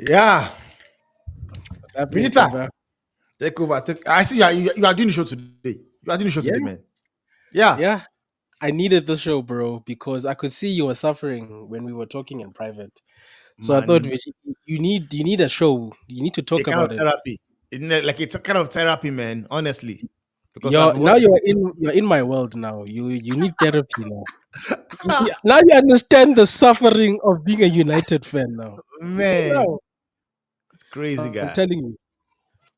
Yeah, What's happening, Vegeta, Timber? take over. I see you are doing the show today. You are doing the show today, Yeah, man. Yeah, yeah. I needed the show, bro, because I could see you were suffering when we were talking in private. So I thought, man. Vijay, you need a show. You need to A talk kind of about it. therapy. Isn't it? Like it's a kind of therapy, man. Honestly, because I've You're been now watching. you're in my world now. You need therapy now. Now you understand the suffering of being a United fan now. You see Man, now, it's crazy, I'm guy. telling you.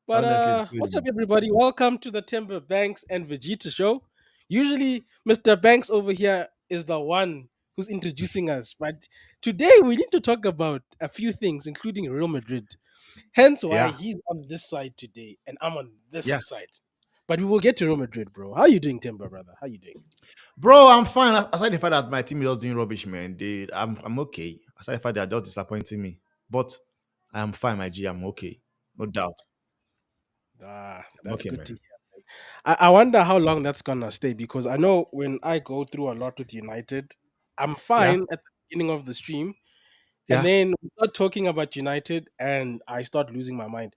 But Honestly, it's what's up, crazy. everybody? Welcome to the Timber Banks and Vegeta Show. Usually, Mr. Banks over here is the one who's introducing us, but today we need to talk about a few things, including Real Madrid. Hence, why Yeah, he's on this side today and I'm on this yeah, side. But we will get to Real Madrid, bro. How you doing, Timber, brother? How you doing? bro. I'm fine. Aside the fact that my team is just doing rubbish, man. I'm okay. Aside the fact they are just disappointing me, but I'm fine, my G. I'm okay, no doubt. I'm That's okay, good to man. hear. I wonder how long that's gonna stay because I know when I go through a lot with United, I'm Yeah, fine at the beginning of the stream. And yeah. then we start talking about United and I start losing my mind.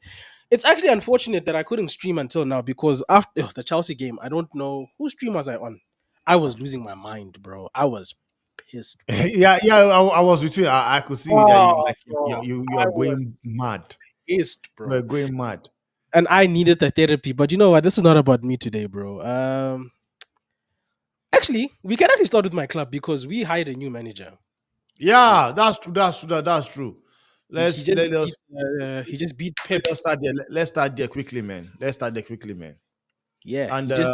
It's actually unfortunate that I couldn't stream until now because after the Chelsea game, I don't know whose stream was I on. I was losing my mind, bro. I was pissed, bro. Yeah. I was with you. I could see that you Oh, like bro. you I are was going mad. pissed, You are bro. going mad. And I needed the therapy. But you know what? This is not about me today, bro. Actually, we can actually start with my club because we hired a new manager. You Yeah, know, that's true. That's true. That's true. he Let's just let beat us he just beat let Pep. us start there. Let's start there quickly, man. Let's start there quickly, man. Yeah, And he just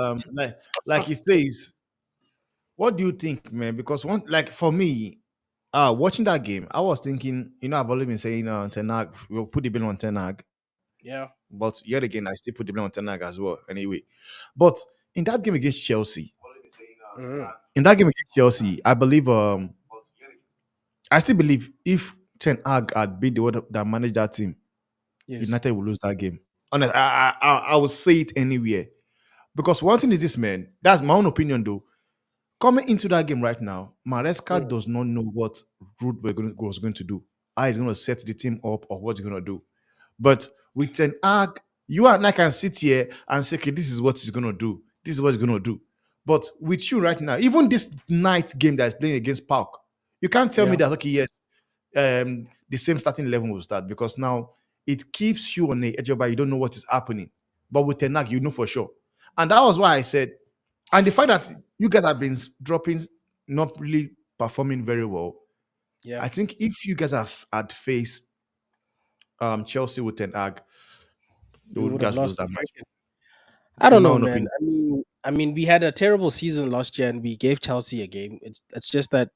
like he says, what do you think, man? Because one like for me, watching that game, I was thinking, I've always been saying Ten Hag, we'll put the blame on Ten Hag, yeah. but yet again, I still put the blame on Ten Hag as well. Anyway, but in that game against Chelsea, Mhm. I believe I still believe if Ten Hag had been the one that managed that team, Yes. United will lose that game. Honest, I would say it anywhere. Because one thing is this, man. That's my own opinion, though. Coming into that game right now, Maresca Mm. does not know what was going to do. How he's going to set the team up or what he's going to do. But with Ten Hag, you and I can sit here and say, okay, this is what he's going to do. This is what he's going to do. But with you right now, even this night game that is playing against Park, you can't tell me Yeah. that, okay, yes, the same starting 11 will start because now it keeps you on the edge of you don't know what is happening. But with Ten Hag, you know for sure. And that was why I said, and the fact that you guys have been dropping, not really performing very well, Yeah. I think if you guys have had faced Chelsea with Ten Hag, We you would have guys will lose lost, I that match. reckon. I In don't my know, own man. opinion. I mean, we had a terrible season last year, and we gave Chelsea a game. It's just that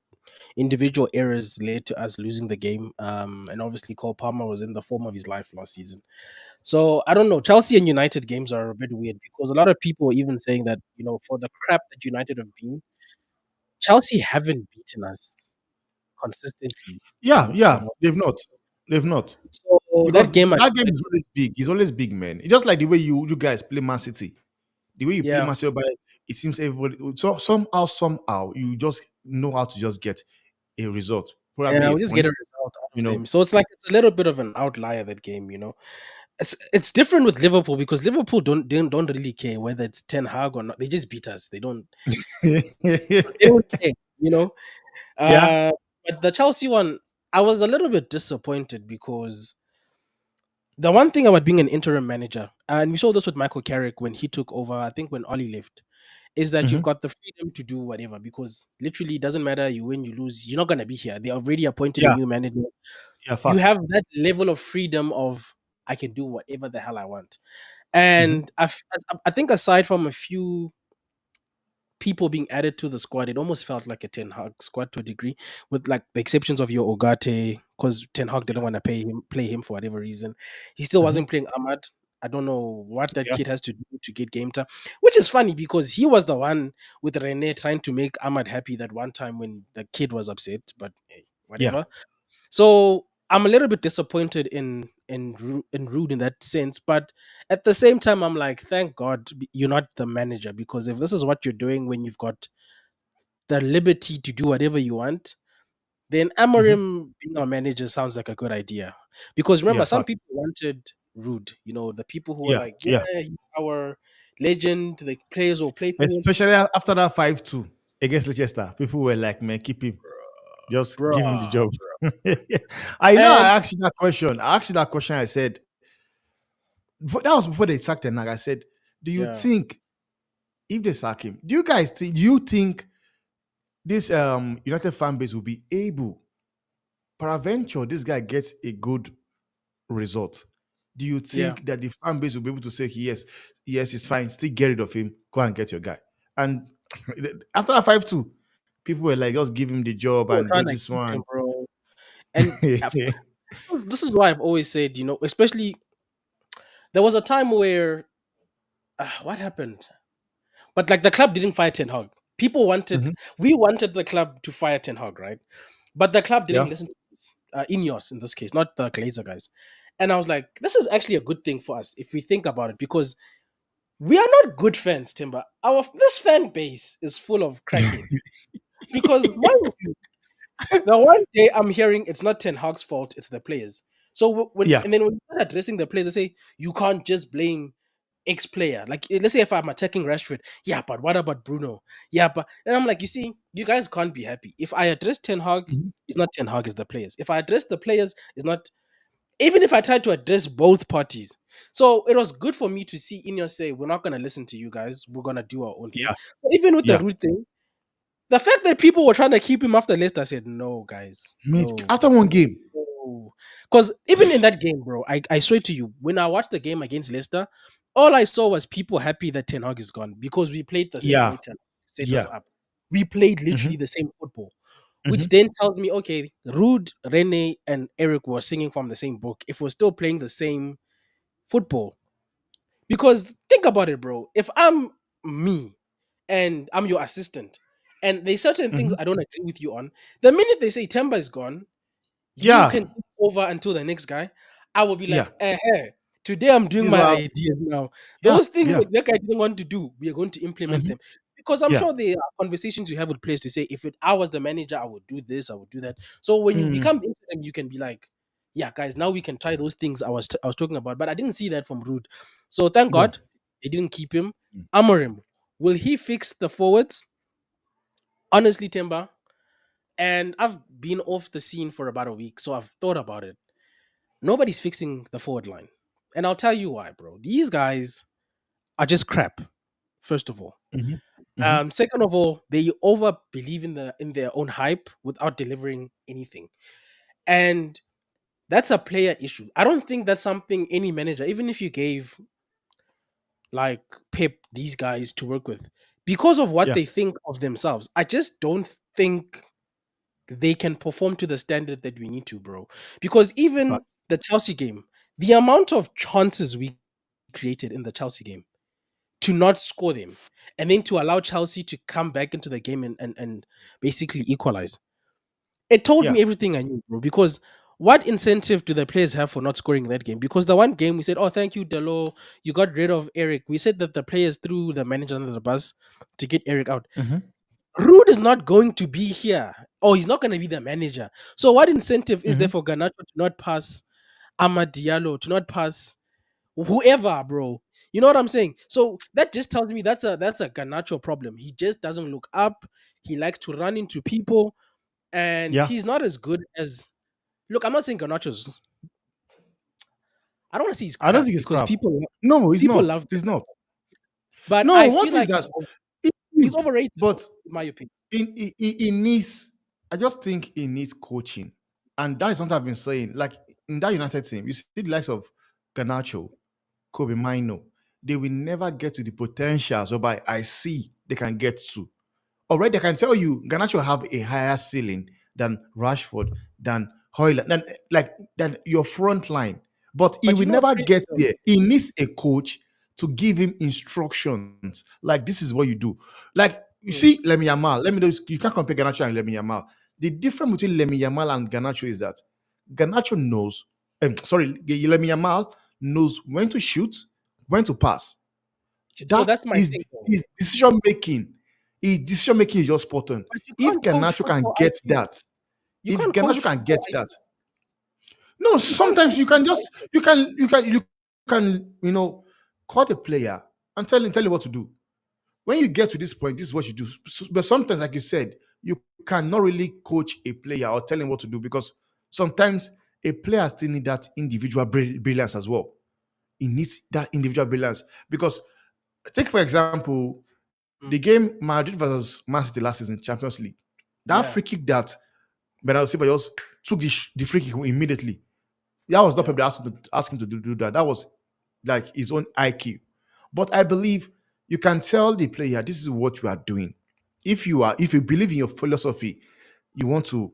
individual errors led to us losing the game. And obviously Cole Palmer was in the form of his life last season. So I don't know. Chelsea and United games are a bit weird because a lot of people are even saying that for the crap that United have been, Chelsea haven't beaten us consistently. Yeah, You yeah, know, they've not. They've not. so Because that game, that game is always big. It's always big, man. It's just like the way you guys play Man City. The way you play yeah, Man City, but it seems everybody somehow you just know how to just get a result, yeah, probably a we just get point. a result out You of know, them. So it's like it's a little bit of an outlier that game. It's different with Liverpool because Liverpool don't really care whether it's Ten Hag or not. They just beat us. They don't care, you know. yeah. Uh, but the Chelsea one, I was a little bit disappointed because the one thing about being an interim manager, and we saw this with Michael Carrick when he took over, I think when Ollie left, is that you've Mhm. got the freedom to do whatever because literally it doesn't matter you win, you lose, you're not gonna be here. They already appointed a Yeah, new manager. yeah, You fact. have that level of freedom of I can do whatever the hell I want. Mhm. And I think aside from a few people being added to the squad, it almost felt like a Ten Hag squad to a degree, with like the exceptions of your Ogate, because Ten Hag didn't want to play him for whatever reason. He still Mhm. wasn't playing Ahmad. I don't know what that Yeah, kid has to do to get game time, which is funny because he was the one with Rene trying to make Ahmad happy that one time when the kid was upset, but hey, yeah. whatever. So I'm a little bit disappointed in Rude in that sense, but at the same time, I'm like, thank God you're not the manager because if this is what you're doing when you've got the liberty to do whatever you want, then Hmm. Amorim being our manager sounds like a good idea. Because remember, Yeah, some fact. people wanted Rude. The people who were Yeah, like, yeah. yeah, he's our legend. The players will play for him. Especially after that 5-2 against Leicester, people were like, "Man, keep him. Just give him the Bruh. job." I know. And I asked you that question. I asked you that question. I said that was before they sacked him. Like I said, do you yeah, think if they sack him, do you guys think? Do you think this United fan base will be able, peradventure, this guy gets a good result? Do you yeah. think that the fan base will be able to say yes, yes, it's fine, still get rid of him, go and get your guy? And after that 5-2, people were like, just give him the job People were and do trying to this keep him, one. bro. And this is why I've always said, especially there was a time where what happened? But like the club didn't fire Ten Hag. Mhm. We wanted the club to fire Ten Hag, right? But the club didn't Yeah. listen to us. Ineos in this case, not the Glazer guys. And I was like, this is actually a good thing for us if we think about it, because we are not good fans, Timber. Our this fan base is full of crackheads. Because mind you, the one day I'm hearing it's not Ten Hag's fault, it's the players. So when Yeah. and then when you start addressing the players, they say you can't just blame X player. Like let's say if I'm attacking Rashford, yeah, but what about Bruno? Yeah, but and I'm like, you see, you guys can't be happy. If I address Ten Hag, Mhm. it's not Ten Hag, it's the players. If I address the players, it's not even if I try to address both parties. So it was good for me to see Ineos say, we're not gonna listen to you guys, we're gonna do our own thing. Yeah. But even with the Yeah. root thing, the fact that people were trying to keep him after Leicester, I said, no, guys, Mate, no. after one game. Because even in that game, bro, I swear to you, when I watched the game against Leicester, all I saw was people happy that Ten Hag is gone because we played the same Yeah. way Ten Hag set us Yeah. up. We played Hmm. literally the same football, which Hmm. then tells me, okay, Rude, Rene, and Eric were singing from the same book if we're still playing the same football. Because think about it, bro. If I'm me and I'm your assistant, and there's certain things Hmm. I don't agree with you on, the minute they say Temba is gone, you Yeah. can take over until the next guy. I will be Yeah. like, today I'm doing This is my what. ideas now. Yeah. Those things Yeah. that guy didn't want to do, we are going to implement Hmm. them. Because I'm Yeah. sure there are conversations you have with players to say, I was the manager, I would do this, I would do that. So when you Mm. become into them, you can be like, yeah, guys, now we can try those things I was talking about. But I didn't see that from Rude. So thank Yeah. God they didn't keep him. Mm. Amorim, will he fix the forwards? Honestly, Timber. And I've been off the scene for about a week, so I've thought about it. Nobody's fixing the forward line. And I'll tell you why, bro. These guys are just crap, first of all. Hmm. Hmm. Second of all, they over believe in their own hype without delivering anything. And that's a player issue. I don't think that's something any manager, even if you gave like Pep these guys to work with, because of what Yeah. they think of themselves, I just don't think they can perform to the standard that we need to, bro. Because But even the Chelsea game, the amount of chances we created in the Chelsea game to not score them and then to allow Chelsea to come back into the game and basically equalize. It told yeah. me everything I knew, bro. Because what incentive do the players have for not scoring that game? Because the one game we said, oh, thank you, Delo, you got rid of Eric. We said that the players threw the manager under the bus to get Eric out. Hmm. Rude is not going to be here, or he's not going to be the manager. So, what incentive is there Hmm. for Garnacho to not pass Amad Diallo, to not pass whoever, bro? You know what I'm saying? So that just tells me that's a Garnacho problem. He just doesn't look up. He likes to run into people, and Yeah. he's not as good as. Look, I'm not saying Garnacho's. I don't want to say he's I don't crap think it's because crap. people No, he's people not. love He's Garnacho, not. but No, I one feel thing is like that he's he's good, overrated, but in my opinion. he needs. I just think he needs coaching, and that is something I've been saying. Like in that United team, you see the likes of Ganacho, Kobe Mino. They will never get to the potentials whereby I see they can get to. Already, I can tell you, Garnacho have a higher ceiling than Rashford, than Hoyland, than your front line. But he But you will know what's never crazy get though? there. He needs a coach to give him instructions. Like this is what you do. Like you Mm. see, Lemmy Yamal. Let me know. You can't compare Garnacho and Lemmy Yamal. The difference between Lemmy Yamal and Garnacho is that Garnacho knows. Lemmy Yamal knows when to shoot, when to pass. So That that's my is thing, though. his decision making. His decision making is just spot on. But you If can't coach Garnacho can football get IQ. that, You If can't Garnacho coach can football. get that, no, You can't sometimes coach you can football. just you can call the player and tell him what to do. When you get to this point, this is what you do. But sometimes, like you said, you cannot really coach a player or tell him what to do because sometimes a player still need that individual brilliance as well. He needs that individual brilliance because take for example the Mm, game Madrid versus Man City last season, Champions League. That yeah, free kick that Bernardo Silva just took the free kick immediately. That was not yeah. people ask him to do that. That was like his own IQ. But I believe you can tell the player this is what you are doing. If you believe in your philosophy, you want to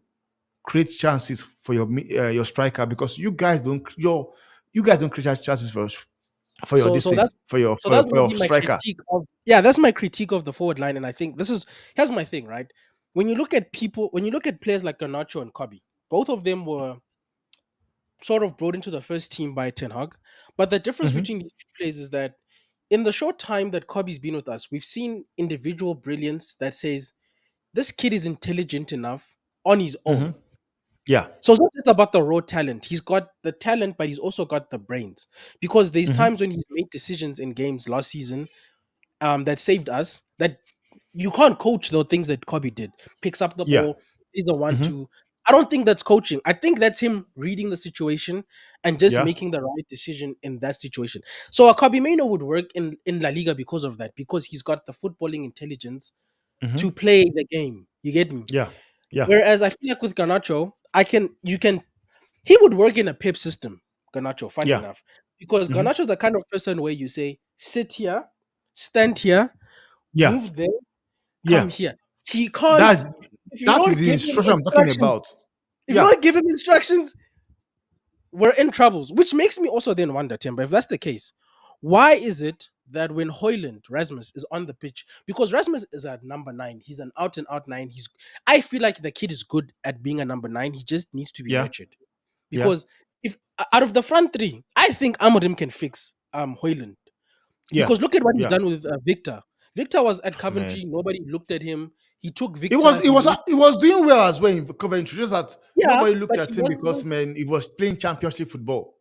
create chances for your striker because you guys don't create chances for your So this so that's thing for your so for your, that's for gonna your be my striker. critique of yeah, that's my critique of the forward line. And I think this is here's my thing, right? When you look at players like Garnacho and Kobe, both of them were sort of brought into the first team by Ten Hag. But the difference Hmm. between these two players is that in the short time that Kobe's been with us, we've seen individual brilliance that says this kid is intelligent enough on his Hmm. own. Yeah. So it's not just about the raw talent. He's got the talent, but he's also got the brains. Because there's Hmm. times when he's made decisions in games last season that saved us. That you can't coach the things that Kobe did. Picks up the Yeah. ball, is a one Hmm. two. I don't think that's coaching. I think that's him reading the situation and just Yeah. making the right decision in that situation. So a Kobe Mano would work in La Liga because of that, because he's got the footballing intelligence Hmm. to play the game. You get me? Yeah. Yeah. Whereas I feel like with Garnacho, you can he would work in a pep system, Garnacho, funny Yeah. enough. Because Hmm. Garnacho is the kind of person where you say, sit here, stand here, Yeah. move there, Yeah. come here. He can't, That's if you that is don't the give him instruction I'm talking instructions, about. if you Yeah. don't give him instructions, we're in troubles. Which makes me also then wonder, Timber, if that's the case, why is it that when Hoyland, Rasmus, is on the pitch, because Rasmus is at number nine, he's an out and out nine. I feel like the kid is good at being a number nine. He just needs to be Yeah. nurtured. Yeah. Because if out of the front three, I think Amorim can fix Hoyland. Yeah. Because look at what he's Yeah. done with Victor. Victor was at Man. Coventry. Nobody looked at him. He took It was Victor. it was it was doing well as well in Coventry. Just that Yeah, nobody looked but at he him because wasn't. man, he was playing championship football.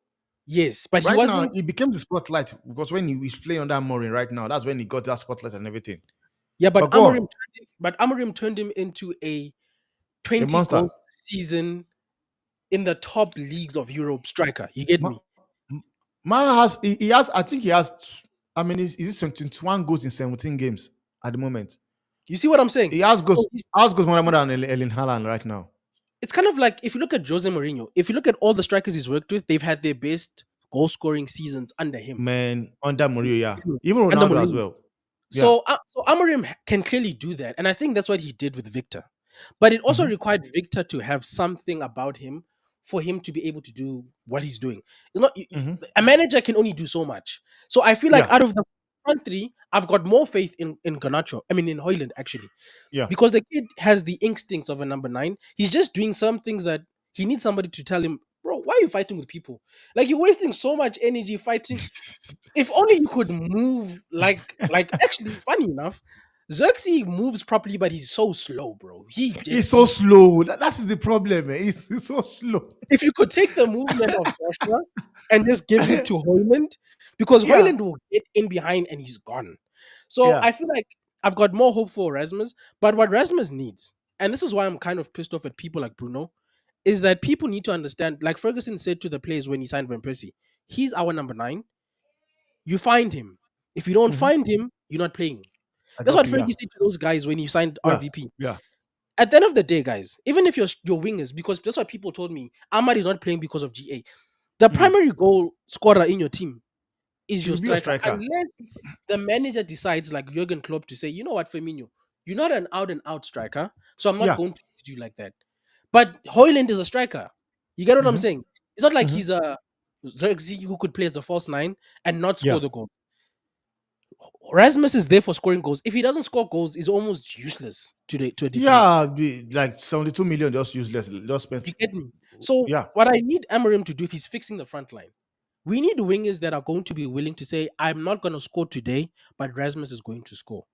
Yes, but he Right now, wasn't. he became the spotlight because when he was playing under Mourinho right now, that's when he got that spotlight and everything. Yeah, But go on, But Amorim turned him into a a 20 monster. goals season in the top leagues of Europe striker. You get Ma, me? Man he has I think he has I mean is it 21 goals in 17 games at the moment. You see what I'm saying? He has So goals has goals more than Erling Haaland right now. it's kind of like if you look at Jose Mourinho, if you look at all the strikers he's worked with, they've had their best goal scoring seasons under him. Man, under Mourinho, yeah. Even Under Ronaldo as Mourinho. well. Yeah. So Amorim can clearly do that, and I think that's what he did with Victor. But it also Hmm. required Victor to have something about him for him to be able to do what he's doing. It's not Hmm. a manager can only do so much. So I feel like Yeah. out of the front three, I've got more faith in Garnacho. I mean in Hoyland actually, Yeah. because the kid has the instincts of a number nine. He's just doing some things that he needs somebody to tell him, bro, why are you fighting with people? Like you're wasting so much energy fighting. If only you could move like actually funny enough, Xerxes moves properly, but he's so slow, bro. He He's just so he slow. That is the problem, man. He's so slow. if you could take the movement of Joshua and just give it to Hoyland, because Yeah. Hoyland will get in behind and he's gone. So Yeah. I feel like I've got more hope for Rasmus, but what Rasmus needs, and this is why I'm kind of pissed off at people like Bruno, is that people need to understand, like Ferguson said to the players when he signed Van Persie, he's our number nine. You find him. If you don't Hmm. find him, you're not playing. I That's drop what you. Fergie Yeah. said to those guys when he signed Yeah. RVP. Yeah. At the end of the day, guys, even if your wingers, because that's what people told me, Ahmad is not playing because of GA. The Mm. primary goal scorer in your team is your Should be your striker, striker. unless the manager decides, like Jurgen Klopp, to say, you know what, Firmino, you're not an out and out striker, so I'm not Yeah. going to use you like that. But Hoyland is a striker. You get what I'm Hmm. saying? It's not like Hmm. he's a Xerxes who could play as a false nine and not score Yeah. the goal. Rasmus is there for scoring goals. If he doesn't score goals, he's almost useless to a debate. Yeah. Like 72 million just useless. Just spent. You get me? So Yeah. what I need Amarim to do if he's fixing the front line, we need wingers that are going to be willing to say, I'm not going to score today, but Rasmus is going to score.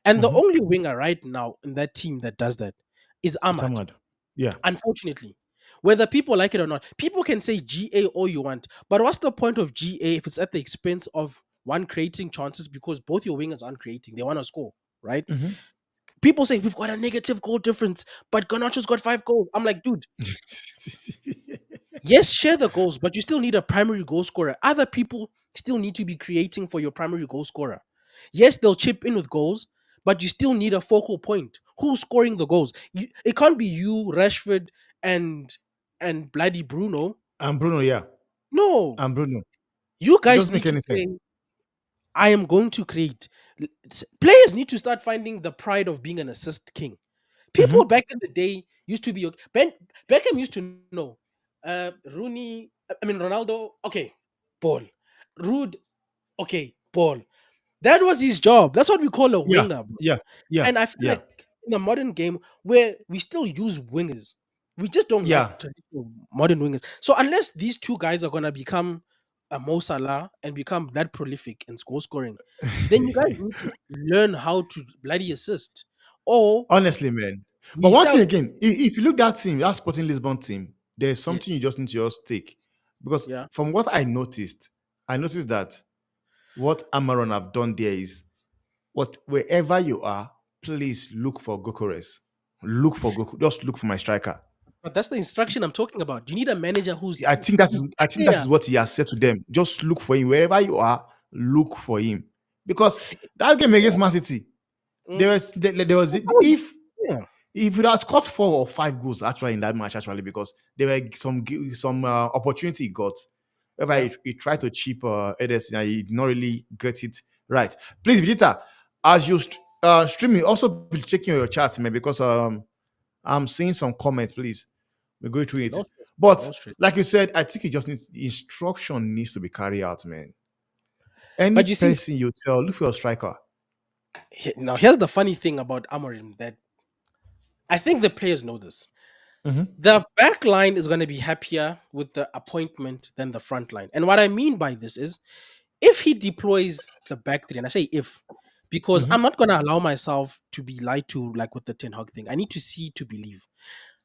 And the Hmm. only winger right now in that team that does that is It's Ahmad. Ahmad. Yeah. Unfortunately, whether people like it or not, people can say GA all you want, but what's the point of GA if it's at the expense of one creating chances because both your wingers aren't creating? They want to score, right? Hmm. People say we've got a negative goal difference, but Ganacho's got 5 goals. I'm like, dude, yes, share the goals, but you still need a primary goal scorer. Other people still need to be creating for your primary goal scorer. Yes, they'll chip in with goals, but you still need a focal point. Who's scoring the goals? It can't be you, Rashford, and bloody Bruno. And Bruno, yeah. No, And Bruno. you It guys doesn't need make to any sense. say, I am going to create. Players need to start finding the pride of being an assist king. Hmm. People back in the day used to be okay. Beckham used to know. Rooney, I mean Ronaldo, okay, ball. Rude, okay, ball. That was his job. That's what we call a Yeah. winger, bro. Yeah. Yeah. And I feel Yeah. like in the modern game where we still use wingers, we just don't like Yeah. traditional modern wingers. So unless these two guys are gonna become a Mo Salah and become that prolific in score scoring, then you guys need to learn how to bloody assist, or Honestly, man. But we one sell. thing again, if you look that team, that Sporting Lisbon team, there's Yeah, something you just need to just take. Because yeah. from what I noticed that what Amaron have done there is what wherever you are, please look for Gokores. Look for Goku. Just look for my striker. But that's the instruction I'm talking about. You need a manager who's I think that clear. is what he has said to them. Just look for him. Wherever you are, look for him. Because that game against Man City, Mm, there was yeah, if it has scored 4 or 5 goals actually in that match, actually, because there were some opportunity he got, whereby yeah. he tried to chip Ederson and he did not really get it right. Please, Vegeta, as you streaming, also be checking your chat, man, because I'm seeing some comments. Please, we go through it. No stress, bro. But No stress. like you said, I think it just needs instruction needs to be carried out, man. Any But you see, person you tell, look for your striker. now here's the funny thing about Amorim that I think the players know this. Hmm. The back line is going to be happier with the appointment than the front line. And what I mean by this is if he deploys the back three, and I say if, because Hmm. I'm not going to allow myself to be lied to like with the Ten Hag thing. I need to see to believe.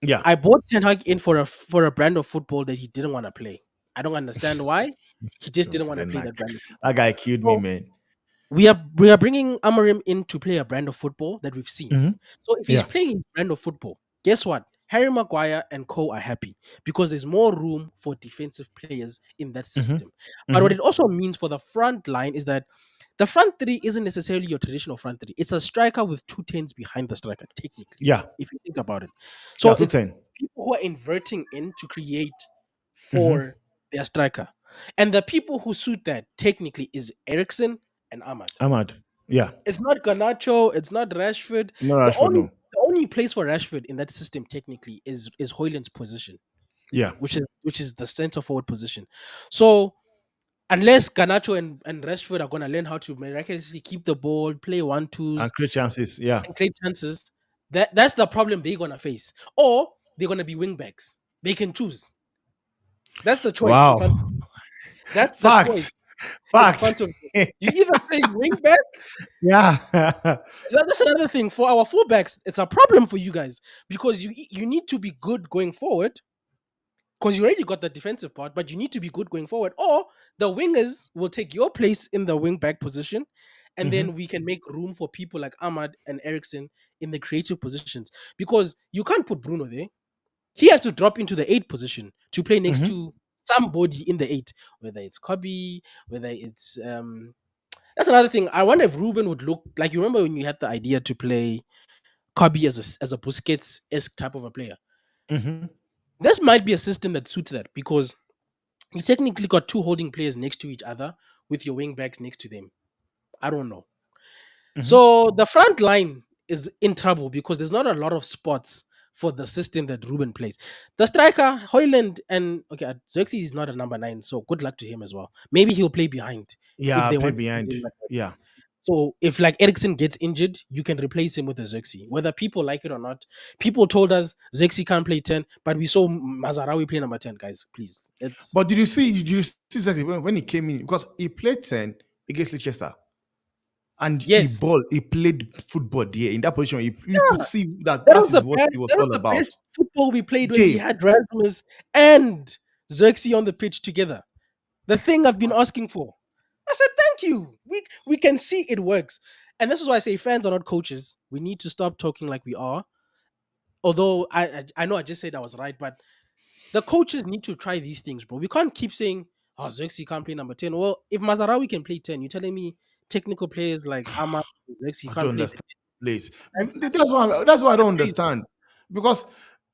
Yeah. I bought Ten Hag in for a brand of football that he didn't want to play. I don't understand why. He just didn't want to Then play like that brand of that football. guy killed me, So man. we are bringing Amorim in to play a brand of football that we've seen. Hmm. So if he's Yeah. playing his brand of football, guess what? Harry Maguire and Co are happy because there's more room for defensive players in that Hmm. system. But what Hmm. it also means for the front line is that the front three isn't necessarily your traditional front three. It's a striker with two tens behind the striker, technically, Yeah. if you think about it. Yeah. So Two it's ten. people who are inverting in to create Mm-hmm. for their striker. And the people who suit that technically is Ericsson and Ahmad. Ahmad. Yeah. It's not Garnacho. It's not Rashford. No The Rashford. only No. the only place for Rashford in that system technically is Hoyland's position, Yeah. which is the center forward position. So unless Garnacho and Rashford are gonna learn how to miraculously keep the ball, play one twos, And create chances. Yeah. and create chances, that's the problem they're gonna face. Or they're gonna be wing backs. They can choose. That's the choice in front. Wow. That's the choice Facts. in Facts. front of you. You either play wing back. Yeah. So that's another thing for our fullbacks. It's a problem for you guys because you need to be good going forward because you already got the defensive part, but you need to be good going forward. Or the wingers will take your place in the wing back position, and Hmm. then we can make room for people like Ahmad and Ericsson in the creative positions because you can't put Bruno there. He has to drop into the eight position to play next Hmm. to somebody in the eight, whether it's Kobe, whether it's that's another thing. I wonder if Ruben would look like you remember when you had the idea to play Kobe as a Busquets esque type of a player. Hmm. This might be a system that suits that because you technically got two holding players next to each other with your wing backs next to them. I don't know. Hmm. So the front line is in trouble because there's not a lot of spots for the system that Ruben plays. The striker, Hoyland, and okay, Xerxes is not a number nine, so good luck to him as well. Maybe he'll play behind if Yeah. they Play want to use behind. him like that. Yeah. So if like Ericsson gets injured, you can replace him with a Xerxes, whether people like it or not. People told us Xerxes can't play 10, but we saw Mazarawi play number 10, guys. Please. It's But did you see exactly when he came in? Because he played 10 against Leicester. And yes. he played football there in that position. You could Yeah, see that that that was the is what best, it was that was all the about. best football we played when we Jay, had Rasmus and Xerxes on the pitch together. The thing I've been asking for. I said, thank you. We can see it works. And this is why I say fans are not coaches. We need to stop talking like we are. Although I know I just said I was right, but the coaches need to try these things, bro. We can't keep saying, oh, Xerxes can't play number 10. Well, if Mazarawi can play 10, you're telling me technical players like Ahmad Xerxes I don't can't play 10. understand. Please, That's that's why I don't crazy. understand. Because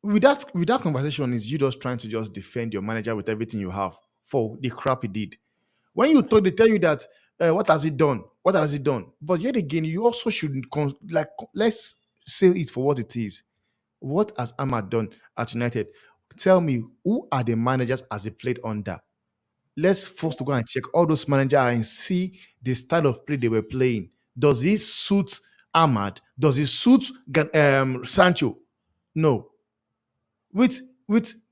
with that conversation is you just trying to just defend your manager with everything you have for the crap he did. When they tell you that what has he done? What has he done? But yet again, you also should let's say it for what it is. What has Ahmad done at United? Tell me who are the managers as he played under? Let's first go and check all those managers and see the style of play they were playing. Does it suit Ahmad? Does it suit Sancho? No. With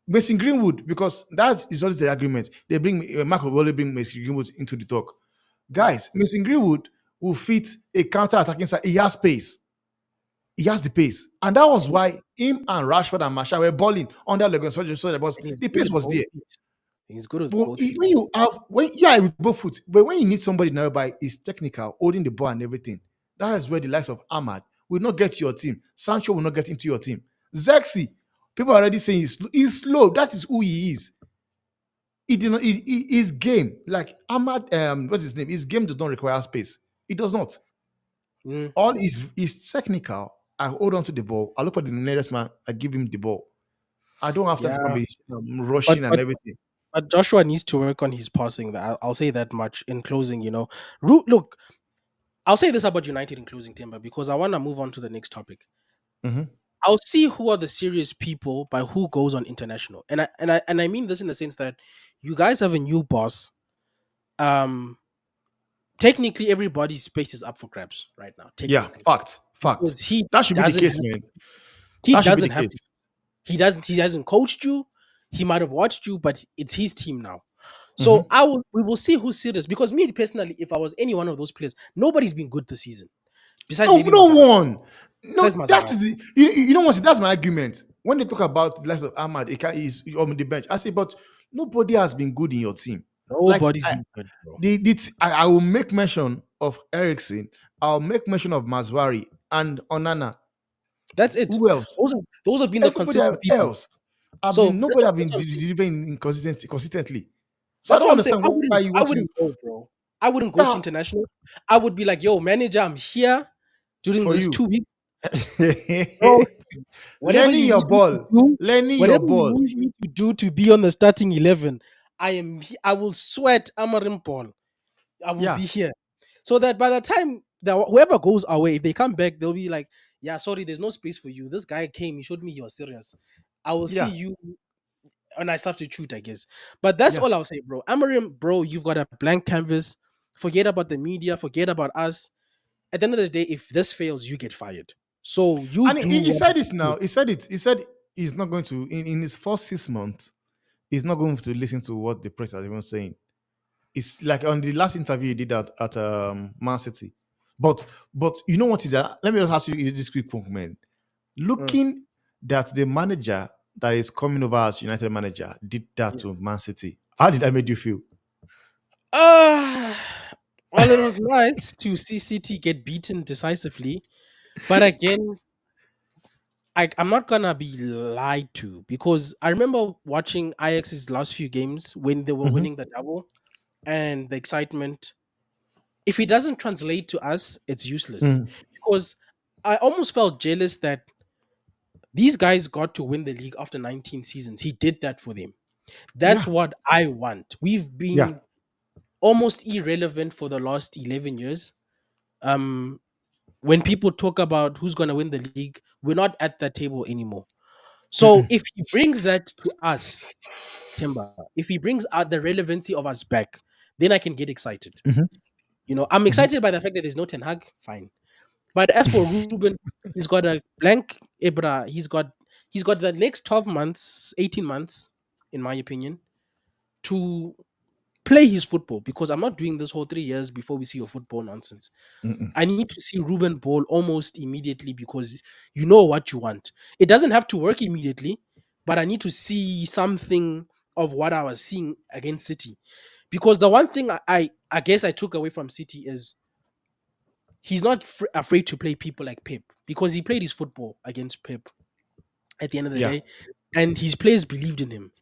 Mason Greenwood, because that is always the agreement. They bring Mark will always bring Mason Greenwood into the talk. Guys, Mason Greenwood will fit a counter-attacking side. He has space. He has the pace. And that was why him and Rashford and Marshall were balling under Logan Soldier. So And he's the good pace with was both there. feet. He's good with But both feet. when you have with both foot, but when you need somebody nearby is technical, holding the ball and everything, that is where the likes of Ahmad will not get to your team. Sancho will not get into your team. Zexi, people are already saying he's slow. That is who he is. He did not his game, like Ahmad, what's his name? His game does not require space. It does not. Mm, All is technical. I hold on to the ball. I look for the nearest man. I give him the ball. I don't have time to come yeah. be But rushing and but everything. but Joshua needs to work on his passing. I'll say that much in closing, Look, I'll say this about United in closing, Timber, because I want to move on to the next topic. Mhm. I'll see who are the serious people by who goes on international. And I mean this in the sense that you guys have a new boss. Um Technically everybody's space is up for grabs right now, Yeah, technically. fact. Because That should be the doesn't case, have man. he That should be the doesn't have case. to. He hasn't coached you. He might have watched you, but it's his team now. So Mhm. we will see who's serious. Because me personally, if I was any one of those players, nobody's been good this season. Besides No, maybe no Mazara. one. No, Besides that Mazara. is you know what? That's my argument. When they talk about the likes of Ahmad, is on the bench. I say, but nobody has been good in your team. Like Nobody's been good, bro. I will make mention of Ericsson. I'll make mention of Mazwari and Onana. That's it. Who else? Those have been the Everybody consistent people. else. I've So been that's nobody have that's been what I'm saying. delivering consistently. So I That's don't what I'm saying. understand why you I want to. wouldn't go, bro. I wouldn't go to Yeah, international. I would be like, yo, manager, I'm here during for this you. 2 weeks, bro. Whatever Learning you your need me to ball. do, Learning your whatever you ball. need me to do to be on the starting 11, I will sweat Amarim Paul. I will Yeah, be here. So that by the time that whoever goes away, if they come back, they'll be like, yeah, sorry, there's no space for you. This guy came, he showed me he was serious. I will see yeah, you when I substitute, I guess. But that's yeah. all I'll say, bro. Amarim, bro, you've got a blank canvas. Forget about the media, forget about us. At the end of the day, if this fails, you get fired. So you And do he what said it you do. now. He said it. He said he's not going to in his first 6 months. He's not going to listen to what the press are even saying. It's like on the last interview he did at Man City. But you know what is that? Let me just ask you this quick one, man. Mm, Looking that the manager that is coming over as United manager did that to yes. Man City. How did that make you feel? Uh, well, it was nice to see City get beaten decisively. But again, I'm not gonna be lied to because I remember watching Ajax's last few games when they were Mhm, winning the double and the excitement. If it doesn't translate to us, it's useless. mhm. Because I almost felt jealous that these guys got to win the league after 19 seasons. He did that for them. That's Yeah, what I want. We've yeah. been almost irrelevant for the last 11 years. Um, when people talk about who's going to win the league, we're not at that table anymore. So Mm-mm. if he brings that to us, Timber, if he brings out the relevancy of us back, then I can get excited. Mhm, I'm mhm. excited by the fact that there's no Ten Hag, fine. But as for Ruben, he's got a blank Ibra. He's got the next 12 months, 18 months, in my opinion, to play his football, because I'm not doing this whole 3 years before we see your football nonsense. Mm-mm. I need to see Ruben ball almost immediately, because you know what you want. It doesn't have to work immediately, but I need to see something of what I was seeing against City. Because the one thing I guess I took away from City is he's not afraid to play people like Pep, because he played his football against Pep at the end of the Yeah. day, and his players believed in him.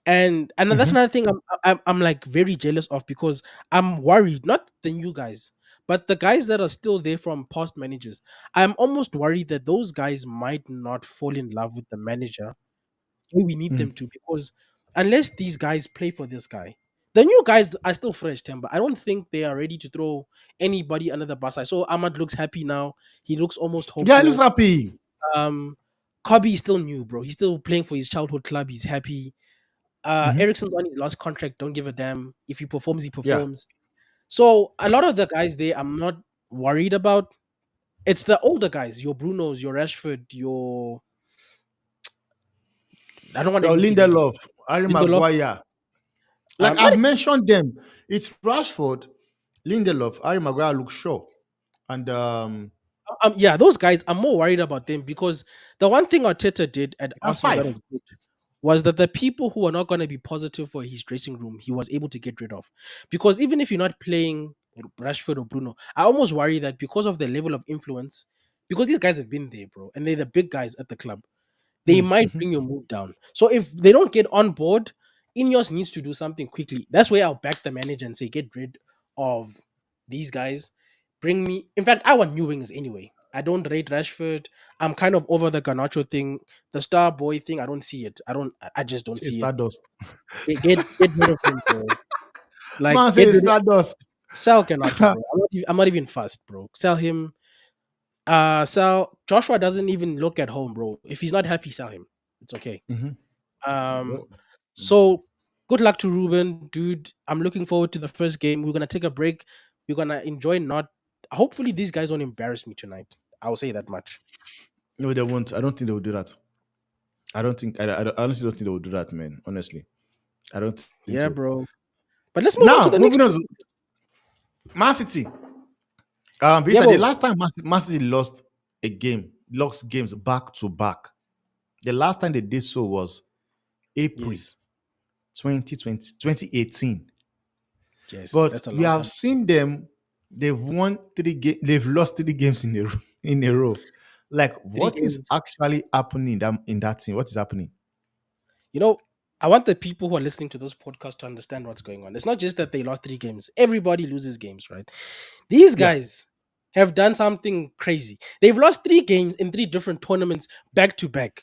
And that's Mm-hmm. another thing I'm like very jealous of, because I'm worried, not the new guys, but the guys that are still there from past managers. I'm almost worried that those guys might not fall in love with the manager the way we need them to, because unless these guys play for this guy, the new guys are still fresh, Tim, but I don't think they are ready to throw anybody under the bus. I saw Ahmad looks happy now. He looks almost Yeah, he looks hopeful. happy. Um, Kobe is still new, bro. He's still playing for his childhood club. He's happy. Mm-hmm. Ericsson's on his last contract. Don't give a damn. If he performs, he Yeah. performs. So a lot of the guys there, I'm not worried about. It's the older guys, your Brunos, your Rashford, your I don't want to Yo, even say Lindelof. Lindelof, Harry Lindelof. Maguire. Like Not I've mentioned them. It's Rashford, Lindelof, Harry Maguire, look sure. And yeah, those guys. I'm more worried about them, because the one thing Arteta did at and Arsenal that five. was good was that the people who are not going to be positive for his dressing room, he was able to get rid of. Because even if you're not playing Rashford or Bruno, I almost worry that because of the level of influence, because these guys have been there, bro, and they're the big guys at the club, they might Mm-hmm. bring your mood down. So if they don't get on board, Ineos needs to do something quickly. That's where I'll back the manager and say, get rid of these guys. Bring me. In fact, I want new wings anyway. I don't rate Rashford. I'm kind of over the Garnacho thing, the star boy thing. I don't see it. I just don't It's see it. Stardust. Get rid of him, bro. Like Man get says rid of Stardust. sell Garnacho, bro. I'm not even fast, bro. Sell him. Sell Joshua doesn't even look at home, bro. If he's not happy, sell him. It's okay. Mm-hmm. Um, so good luck to Ruben, dude. I'm looking forward to the first game. We're gonna take a break. We're gonna enjoy. Not hopefully these guys don't embarrass me tonight. I'll say that much. No, they won't. I don't think they will do that. I don't think. I honestly don't think they will do that, man. Honestly, I don't think so. Yeah, bro. But let's move on Now, to the moving next on one. to Man City. Yeah, Victor, the bro. last time Man City lost games back to back. The last time they did so was April Yes, 2020, 2018. yes. But That's a we long have time. seen them. They've lost 3 games in a row. In a row. Like, Three what is games. actually happening in that team? What is happening? You know, I want the people who are listening to this podcast to understand what's going on. It's not just that they lost 3 games. Everybody loses games, right? These Yeah, guys have done something crazy. They've lost 3 games in 3 different tournaments back to back.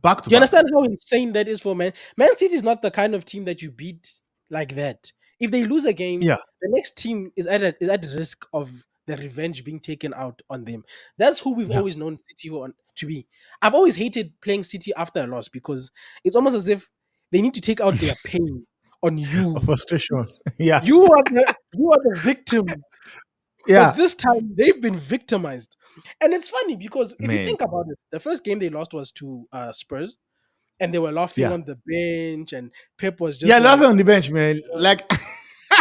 back to Do you back. understand how insane that is for Man? Man City is not the kind of team that you beat like that. If they lose a game, Yeah, the next team is at risk of the revenge being taken out on them. That's who we've yeah. always known City to be. I've always hated playing City after a loss, because it's almost as if they need to take out their pain on Of you. frustration. Yeah, You are the victim. But yeah, this time they've been victimized. And it's funny because if you man. think about it, the first game they lost was to Spurs, and they were laughing Yeah, on the bench, and Pep was yeah. just Laughing like, on the bench, man. Like,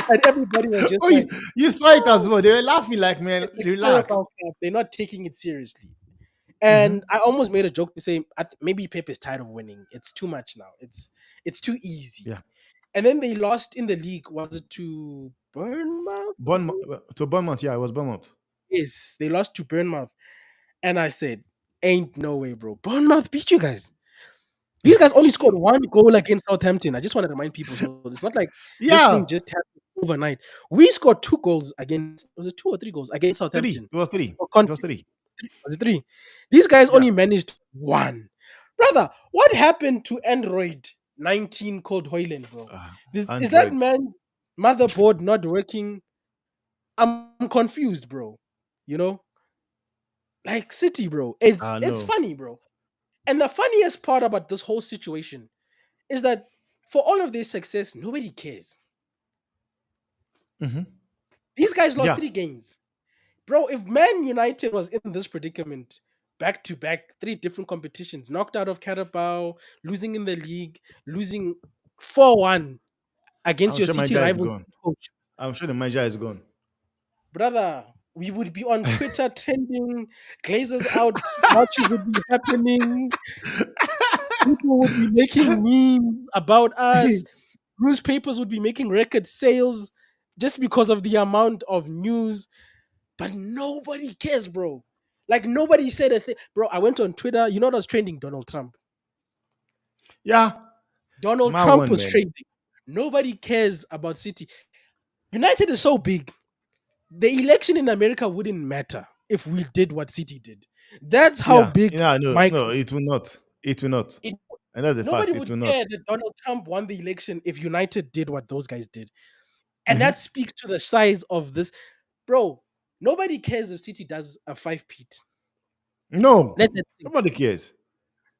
and everybody was just oh, like, you saw it as oh, well. They were laughing like, man, it's the relax. Carabao Cup. They're not taking it seriously. Mm-hmm. And I almost made a joke to say, maybe Pep is tired of winning. It's too much now. It's too easy. Yeah, And then they lost in the league. Was it to Bournemouth? I Bournemouth think. to Bournemouth. Yeah, it was Bournemouth. Yes, they lost to Bournemouth. And I said, ain't no way, bro. Bournemouth beat you guys. These guys only scored one goal against Southampton. I just want to remind people. So it's not like this thing Yeah, just happened overnight. We scored 2 goals against, was it 2 or 3 goals against three. Southampton? It was three. Or It Conte. was three. Was it three? These guys Yeah, only managed one. Brother, what happened to Android 19 called Hoyland, bro? Is that Android. man's motherboard not working? I'm confused, bro. You know? Like City, bro. It's No. funny, bro. And the funniest part about this whole situation is that for all of their success, nobody cares. Mm-hmm. These guys lost Yeah, 3 games. Bro, if Man United was in this predicament, back to back, 3 different competitions, knocked out of Carabao, losing in the league, losing 4-1, against I'm your sure city manager is rivals gone. coach. I'm sure the manager is gone. Brother, we would be on Twitter trending, Glazers out matches would be happening, people would be making memes about us, newspapers would be making record sales just because of the amount of news, but nobody cares, bro. Like nobody said a thing. Bro, I went on Twitter, you know what was trending? Donald Trump. Yeah, Donald my Trump one was man. trending. Nobody cares about City. United is so big. The election in America wouldn't matter if we did what City did. That's how Yeah, big no, my no, club it will is. not. It will not. It, And that's the nobody fact. It would will not. care that Donald Trump won the election if United did what those guys did. And Mhm. that speaks to the size of this. Bro, nobody cares if City does a 5-peat. No, Let that sink nobody in. cares.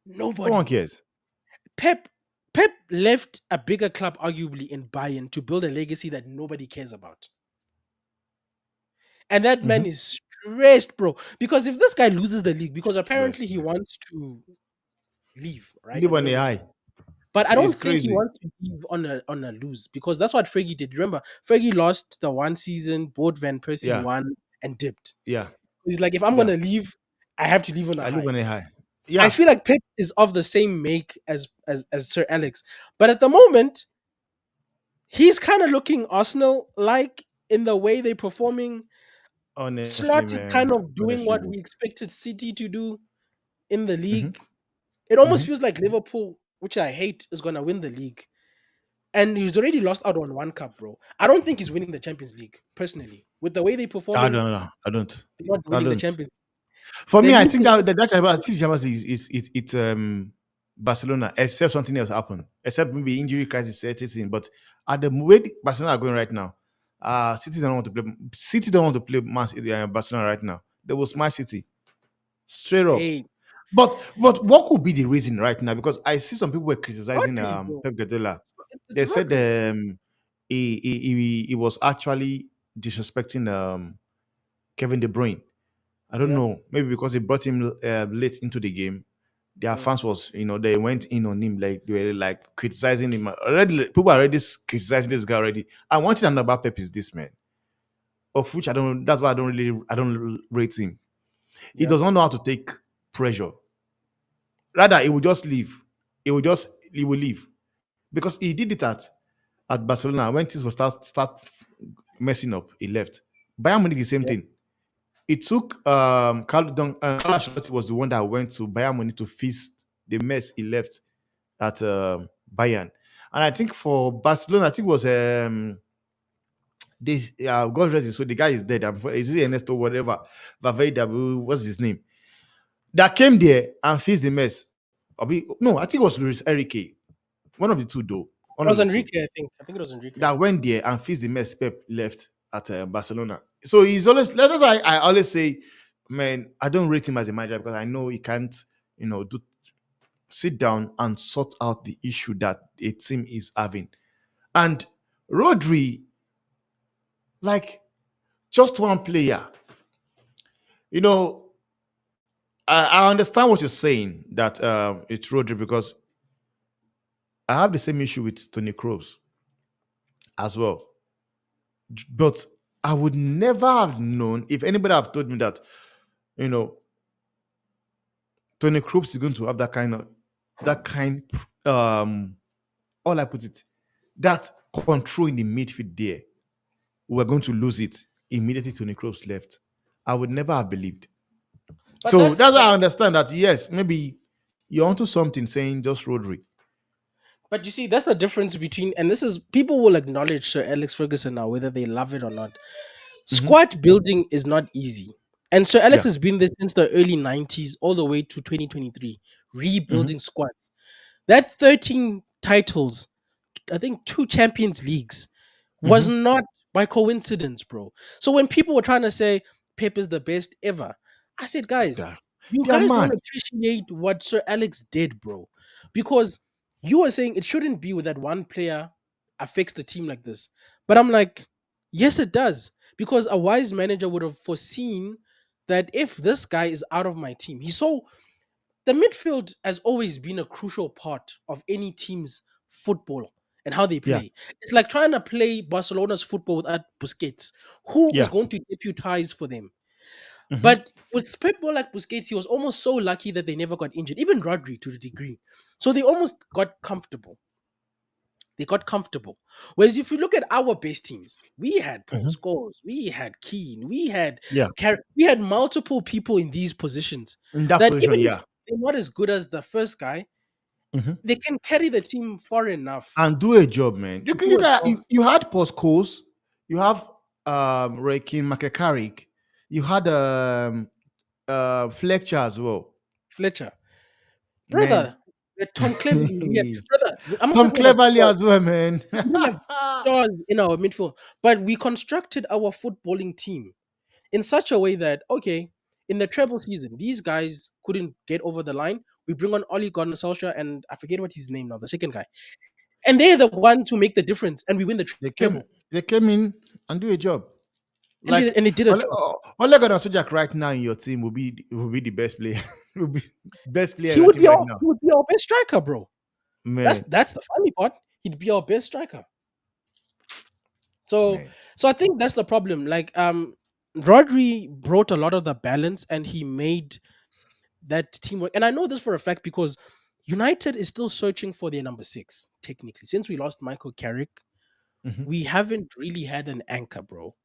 No one Nobody. cares. Pep Pep left a bigger club, arguably in Bayern, to build a legacy that nobody cares about. And that man Mhm. is stressed, bro. Because if this guy loses the league, because apparently Stressed, he man. wants to leave, right, Live and on go a the high. city. But I It's don't think he crazy. wants to leave on a lose because that's what Fergie did. Remember, Fergie lost the one season, bought Van Persie Yeah, one, and dipped. yeah, He's like, if I'm yeah. gonna leave, I have to leave on a I live high. on a high. I Yeah, feel like Pep is of the same make as Sir Alex, but at the moment, he's kind of looking Arsenal like in the way they're performing. honestly, Slot is man. kind of doing Honestly, what bro. we expected City to do in the Hmm. league. It almost Hmm. feels like Liverpool, which I hate, is gonna win the league. And he's already lost out on one cup, bro. I don't think he's winning the Champions League, personally. With the way they're I performing, don't know. I don't. they're not I winning the don't. Champions. For They me, I need think to I think the Champions League it's Barcelona, except something else happened, except maybe injury crisis sets in. But at the way Barcelona are going right now, City don't want to play. City don't want to play Barcelona right now. They will smash City straight up. hey, But what could be the reason right now? Because I see some people were criticizing Rodri, bro. Pep Guardiola. It's They said Rodri. he was actually disrespecting Kevin De Bruyne. I don't Yeah, know. Maybe because they brought him late into the game. Their mm, fans was, they went in on him like they were like criticizing him. Already, people are already criticizing this guy already. And one thing I know about Pep is this man, of which I don't. That's why I don't rate him. He yeah, does not know how to take pressure. Rather, he will just leave. He will leave because he did it at Barcelona when things will start messing up. He left. Bayern Munich the same yeah. thing. It took Carlo Ancelotti was the one that went to Bayern Munich to fix the mess he left at Bayern. And I think for Barcelona, I think it was this God rest his soul. The guy is dead. Is it Ernesto whatever? Valverde, what's his name? That came there and fixed the mess. No, I think it was Luis Enrique. One of the two, though. One It of was the two Enrique, I think. I think it was Enrique. that went there and fixed the mess Pep left at Barcelona. So he's always that's why I always say, man, I don't rate him as a manager because I know he can't, do sit down and sort out the issue that a team is having. And Rodri, like just one player, you know, I understand what you're saying that it's Rodri because I have the same issue with Tony Kroos as well. But I would never have known if anybody have told me that, you know, Tony Kroos is going to have that kind, all I put it, that control in the midfield there. We're going to lose it immediately. Tony Kroos left. I would never have believed. But So that's that's why the I understand that. Yes, maybe you're onto something saying just Rodri. but you see, that's the difference between, and this is people will acknowledge Sir Alex Ferguson now, whether they love it or not. Hmm. Squad building is not easy. And Sir Alex Yeah. has been there since the early 90s all the way to 2023, Hmm. rebuilding squads. That 13 titles, I think two Champions Leagues, was Hmm. not by coincidence, bro. So when people were trying to say Pep is the best ever, I said, guys, Yeah. you They are guys don't mad. appreciate what Sir Alex did, bro. Because you were saying it shouldn't be with that one player affects the team like this. But I'm like, yes, it does. Because a wise manager would have foreseen that if this guy is out of my team, he's so the midfield has always been a crucial part of any team's football. and how they Yeah. play. It's like trying to play Barcelona's football without Busquets. Who is Yeah. going to deputize for them? Hmm. But with people like Busquets, he was almost so lucky that they never got injured, even Rodri to the degree. So they almost got comfortable. They got comfortable. Whereas if you look at our best teams, we had Paul Hmm. Scholes, we had Keane, Yeah. We had multiple people in these positions In that that position, even if yeah. they're not as good as the first guy, Hmm. they can carry the team far enough And do a job, man. to do a job. You had Postcodes, you have Rakin McCarrick, you had Fletcher as well. Fletcher, Man. brother, we had Tom Cleverley, brother. I'm not Tom talking about Cleverly stars. as well, man. We didn't have stars in our midfield, but we constructed our footballing team in such a way that okay, in the treble season, these guys couldn't get over the line. We bring on Oli Gunnar Solskjaer and I forget what his name now, the second guy, and they're the ones who make the difference, and we win the they treble, came they came in and do a job. and Like they did a job. Ole Gunnar Solskjaer right now in your team will be the best player. will be best player He in your would team be right our now. he would be our best striker, bro. Man, That's the funny part. He'd be our best striker. So man. so I think that's the problem. Like Rodri brought a lot of the balance and he made that teamwork. And I know this for a fact because United is still searching for their number six, technically. Since we lost Michael Carrick, Mhm. we haven't really had an anchor, bro.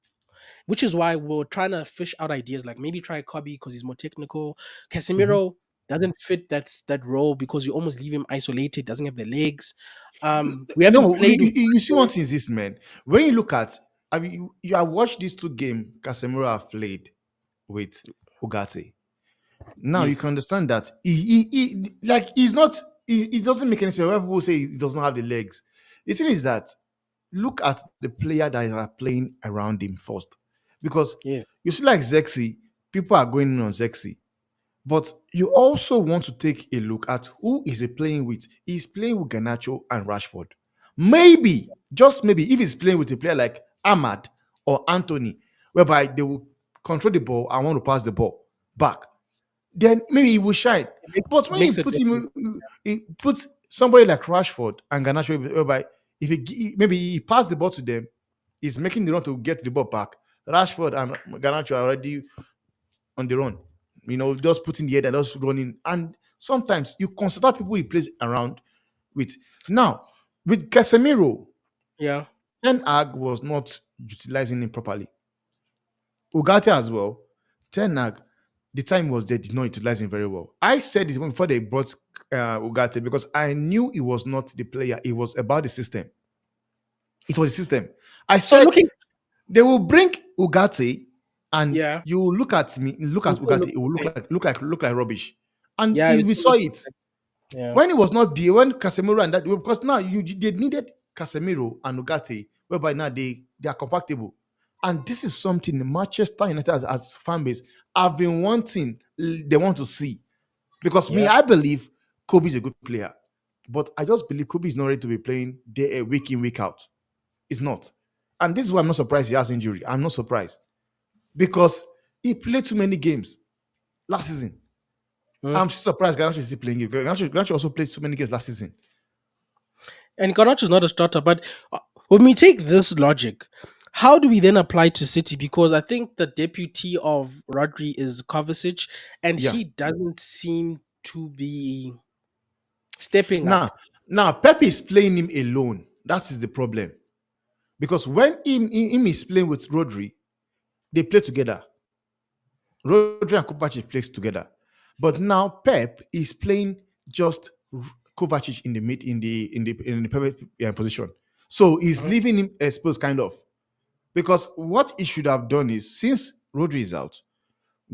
Which is why we're trying to fish out ideas like maybe try Kobe because he's more technical. Mhm. Casemiro doesn't fit that role because you almost leave him isolated, doesn't have the legs. We haven't No, played with you see one thing is this, man. When you look at, I mean, you have watched these two games Casemiro have played with Ugarte. Now you can yes, understand that like he's not. He doesn't make any sense. When people say he does not have the legs, the thing is that look at the player that are playing around him first, because yes. you see like Zexi, people are going in on Zexi. But you also want to take a look at who is he playing with. He's playing with Garnacho and Rashford. Maybe, just maybe, if he's playing with a player like Ahmad or Anthony, whereby they will control the ball and want to pass the ball back, then maybe he will shine. But It when you makes a put difference. him, he puts somebody like Rashford and Garnacho, whereby if maybe he pass the ball to them, he's making the run to get the ball back. Rashford and Garnacho are already on the run. Just putting the head and just running. And sometimes you consider people he plays around with. Now, with Casemiro, Yeah. Ten Hag was not utilizing him properly. Ugarte as well. Ten Hag, the time was they did not utilize him very well. I said this before they brought Ugarte because I knew it was not the player. It was about the system. It was the system. I So said looking, they will bring Ugarte, and yeah, you look at me, look at it still Ugarte. looks It will the same. look like rubbish, and Yeah, it we still saw looks it the same. Yeah. when it was not be when Casemiro and that because now they needed Casemiro and Ugarte, whereby now they are compatible, and this is something Manchester United as fan base have been wanting. They want to see because me, Yeah. I believe Kobe is a good player, but I just believe Kobe is not ready to be playing day week in week out. It's not, and this is why I'm not surprised he has injury. I'm not surprised because he played too many games last season. Mm. I'm still surprised Garnacho is still playing it. Garnacho also played too many games last season. And Garnacho is not a starter, but when we take this logic, how do we then apply to City? Because I think the deputy of Rodri is Kovacic, and Yeah. he doesn't seem to be stepping up. Now, Pep is playing him alone. That is the problem. Because when him is playing with Rodri, they play together. Rodri and Kovacic plays together. But now Pep is playing just Kovacic in the mid in the perfect position. So he's Mhm. leaving him exposed kind of. Because what he should have done is since Rodri is out,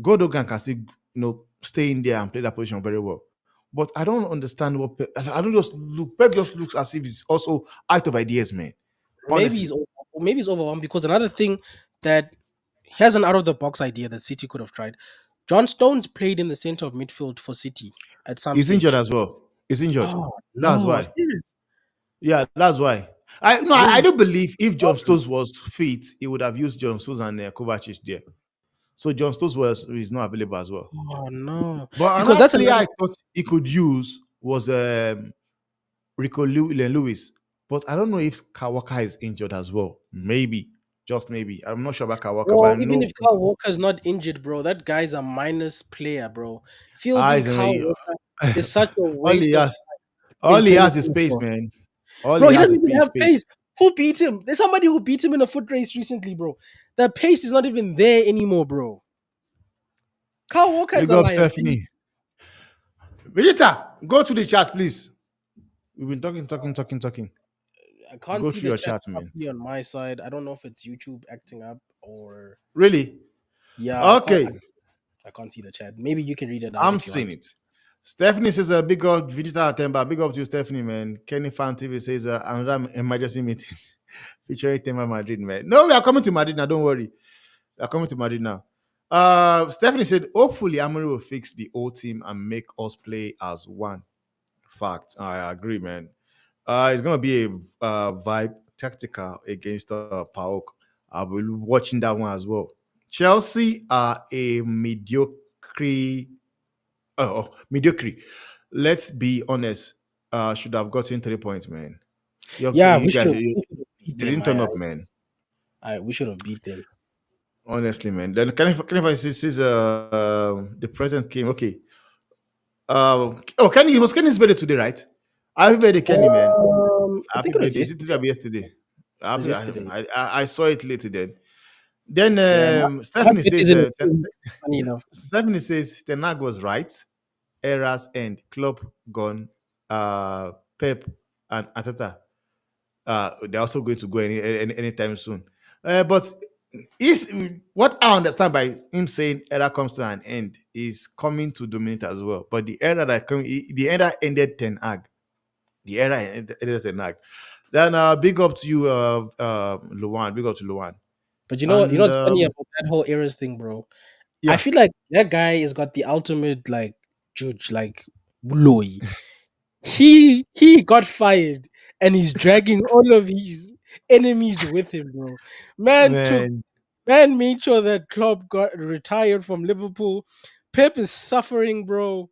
Godogan can still stay in there and play that position very well. But I don't understand what I don't just look. Pep just looks as if he's also out of ideas, man. Maybe Honestly, maybe he's overwhelmed because another thing that he has an out of the box idea that City could have tried. John Stones played in the center of midfield for City at some he's injured stage. as well. He's injured. Oh That's no, why. serious. Yeah, that's why. I no, Maybe I do believe if John Rodri. Stones was fit, he would have used John Stones and Kovacic there. So John Stones was is not available as well. Oh no, But because another that's player another. I thought he could use was Rico Lewis. But I don't know if Kawaka is injured as well. Maybe, just maybe. I'm not sure about Kawaka, but I Bro, even know if Kyle Walker's not injured, bro, that guy's a minus player, bro. Fielding eyes on Kyle you. Walker is such a all he waste of has, time in all he has is pace, 2024. man. All Bro, he he has doesn't is even have pace. pace. Who beat him? There's somebody who beat him in a foot race recently, bro. The pace is not even there anymore, bro. Kyle Walker is Big a up, liability. Stephanie. Vegeta, go to the chat, please. We've been talking. I can't Go see through the your chat chat, man. properly on my side. I don't know if it's YouTube acting up or Really? yeah, Okay, I can't see the chat. Maybe you can read it out I'm if you seeing want. it. Stephanie says, big up Vegeta Temba. Big up to you, Stephanie, man. Kenny Fan TV says, another emergency meeting featuring Temba Madrid, man. No, we are coming to Madrid now. Don't worry. We are coming to Madrid now. Stephanie said, hopefully Amory will fix the whole team and make us play as one. Fact. I agree, man. It's gonna be a vibe tactical against Paok. I'll be watching that one as well. Chelsea are a mediocre. Let's be honest. Should have gotten 3 points, man. Yeah, You guys, we should have beat they them. didn't turn up, man. We should have beat them. Honestly, man. Then can I says the president came. Okay. Kenny, it was Kenny's birthday today, right? Happy birthday, Kenny, man. I Happy think it was birthday. Is it today or yesterday. yesterday? It was Happy, yesterday. I saw it later then. Then Yeah, my Stephanie bet says, isn't funny enough. Stephanie says Tenag was right. Eras end. Klopp gone. Pep and Ateta. They're also going to go anytime soon. But is what I understand by him saying era comes to an end is coming to dominate as well. But the era ended Ten Hag. The era ended Ten Hag. Then big up to you, Luan. Big up to Luan. But you know And what's funny about that whole Eras thing, bro? I yeah, feel like that guy has got the ultimate like judge, like Buloy. He got fired and he's dragging all of his enemies with him, bro. Man took man. man made sure that Klopp got retired from Liverpool. Pep is suffering, bro.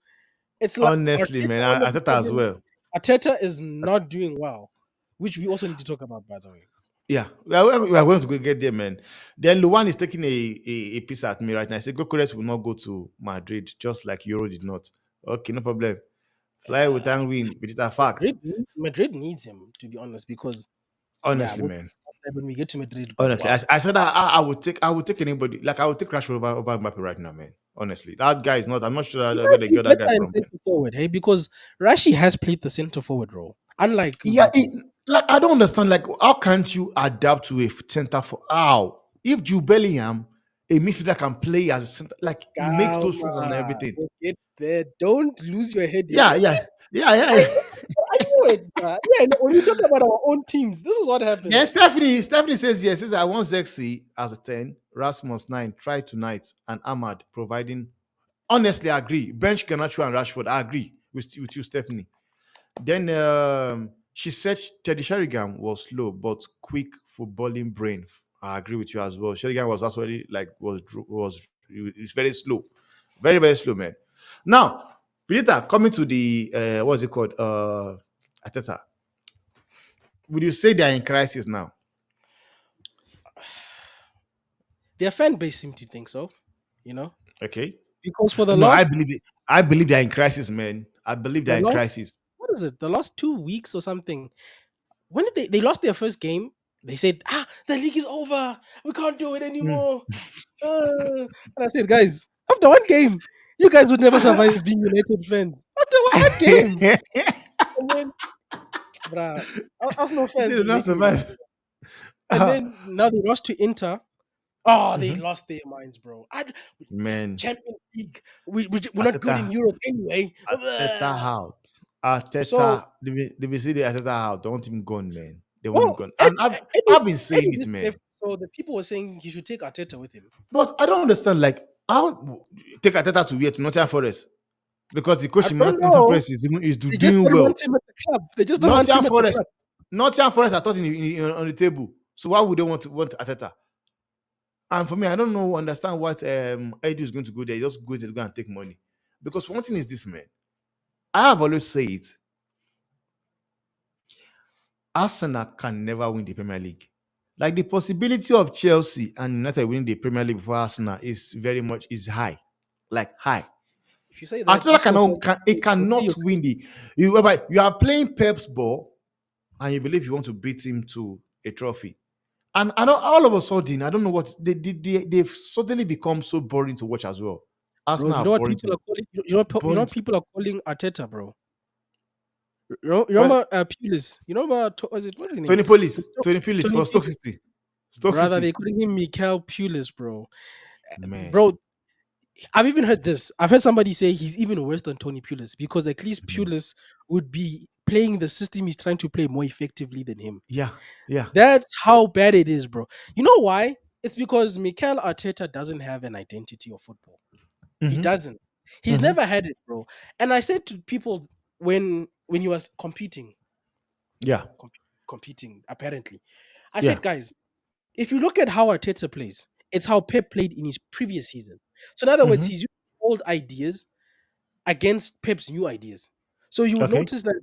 It's like Honestly, Arteta man, all I of a thought as sudden. well. Arteta is not doing well, which we also need to talk about, by the way. Yeah, we are going to go get there, man. Then Luan is taking a piece at me right now. I said, Gokures will not go to Madrid, just like Euro did not. Okay, no problem. Fly with Uh, and win, which is a fact. Madrid needs him to be honest, because yeah, Honestly, man. when we get to Madrid, but Honestly, wow. I said I would take anybody. Like I would take Rashford over Mbappe right now, man. Honestly, that guy is not. I'm not sure He where might they be got that guy better in from, man. centre forward, hey, because Rashi has played the centre forward role, unlike Yeah, Mbappe. like I don't understand. Like, how can't you adapt to a center for how if Jude Bellingham, a midfielder, can play as a center, like he makes those runs and Calma, everything. we'll get there. Don't lose your head yet. Yeah, You see, yeah, yeah, yeah. I Yeah. knew, I knew it. Yeah, when we talk about our own teams, this is what Then happens. Stephanie says yes. Says I want Zexi as a 10, Rasmus 9, try tonight, and Ahmad providing. Honestly, I agree. Bench Garnacho and Rashford. I agree with you, Stephanie. Then she said Teddy Sheringham was slow but quick footballing brain. I agree with you as well. Sheringham was actually like was it's very slow, very slow, man. Now, Vita, coming to the what's it called? Ateta. Would you say they are in crisis now? Their fan base seem to think so, you know, Okay. because for the No, I last, believe it. I believe they are in crisis, man. I believe they the are in last, crisis. what is it? The last 2 weeks or something. When did they lost their first game? They said, the league is over. We can't do it Hmm. anymore. And I said, guys, after one game, you guys would never survive being United fans. After one game. And then, bruh, Arsenal You fans did are not making me laugh. survive. And then now they lost to Inter. Oh, they Mhm. lost their minds, bro. Man, Champions League. We're not good Ateta, in Europe anyway. Ateta Blah. out. So, Ateta, they see the Ateta out. They want him gone, man. They want him well, gone. And I've been saying Eddie it, just left. man. So the people were saying he should take Arteta with him. But I don't understand. Like, how take Ateta to where to Nottingham Forest because the I coach in don't Nottingham know. Forest is They just doing don't well. want him at the club. They just don't want Nottingham him at the Forest, club. Nottingham Forest are thought on the table. So why would they want Ateta? And for me, I don't know, understand what Eddie is going to go there. Just go there to go and take money. Because one thing is this, man. I have always said Arsenal can never win the Premier League. Like the possibility of Chelsea and United winning the Premier League before Arsenal is very much is high, like high. If you say that, Arsenal Arsenal cannot fans can, it will say you're cannot win crazy. the. You are playing Pep's ball and you believe you want to beat him to a trophy. And I know all of a sudden, I don't know what they've suddenly become so boring to watch as well. Bro, Arsenal you are know what boring people to are calling? You know boring what to people are calling Arteta, bro. You well, remember Pulis? You know about was it what's his name? Tony Pulis Tony for Stoke Pulis. City. Stoke Brother, City. they calling him Mikel Pulis, bro. Man. Bro, I've even heard this. I've heard somebody say he's even worse than Tony Pulis because at least Man. Pulis would be playing the system he's trying to play more effectively than him. Yeah, yeah. That's how bad it is, bro. You know why? It's because Mikel Arteta doesn't have an identity of football. He Mm-hmm. doesn't. He's Mm-hmm. never had it, bro. And I said to people when he was Yeah, com- competing, apparently, I yeah. said, guys, if you look at how Arteta plays, it's how Pep played in his previous season. So in other words, Mm-hmm. he's using old ideas against Pep's new ideas. So you would Okay. notice that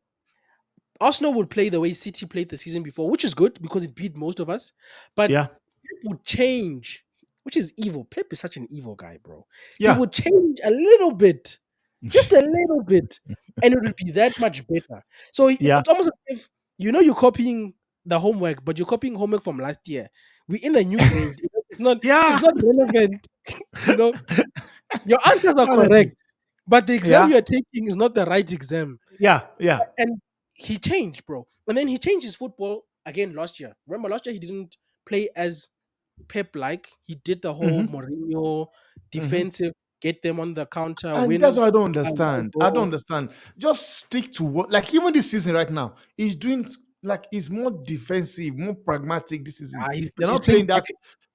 Arsenal would play the way City played the season before, which is good because it beat most of us. But Yeah, Pep would change, which is evil. Pep is such an evil guy, bro. He yeah. would change a little bit, just a little bit, and it would be that much better. So Yeah, it's almost as if you're copying the homework, but you're copying homework from last year. We're in a new grade. yeah. It's not relevant. you know, your answers are Honestly. correct, but the exam Yeah, you're taking is not the right exam. yeah, yeah. And he changed, bro. And then he changed his football again last year. Remember, last year he didn't play as Pep like. He did the whole Mm-hmm. Mourinho Mm-hmm. defensive, get them on the counter, And that's win what I don't by one understand. I don't goal. understand. Just stick to what, like, even this season right now, he's doing like he's more defensive, more pragmatic this season. They're He's not playing playing that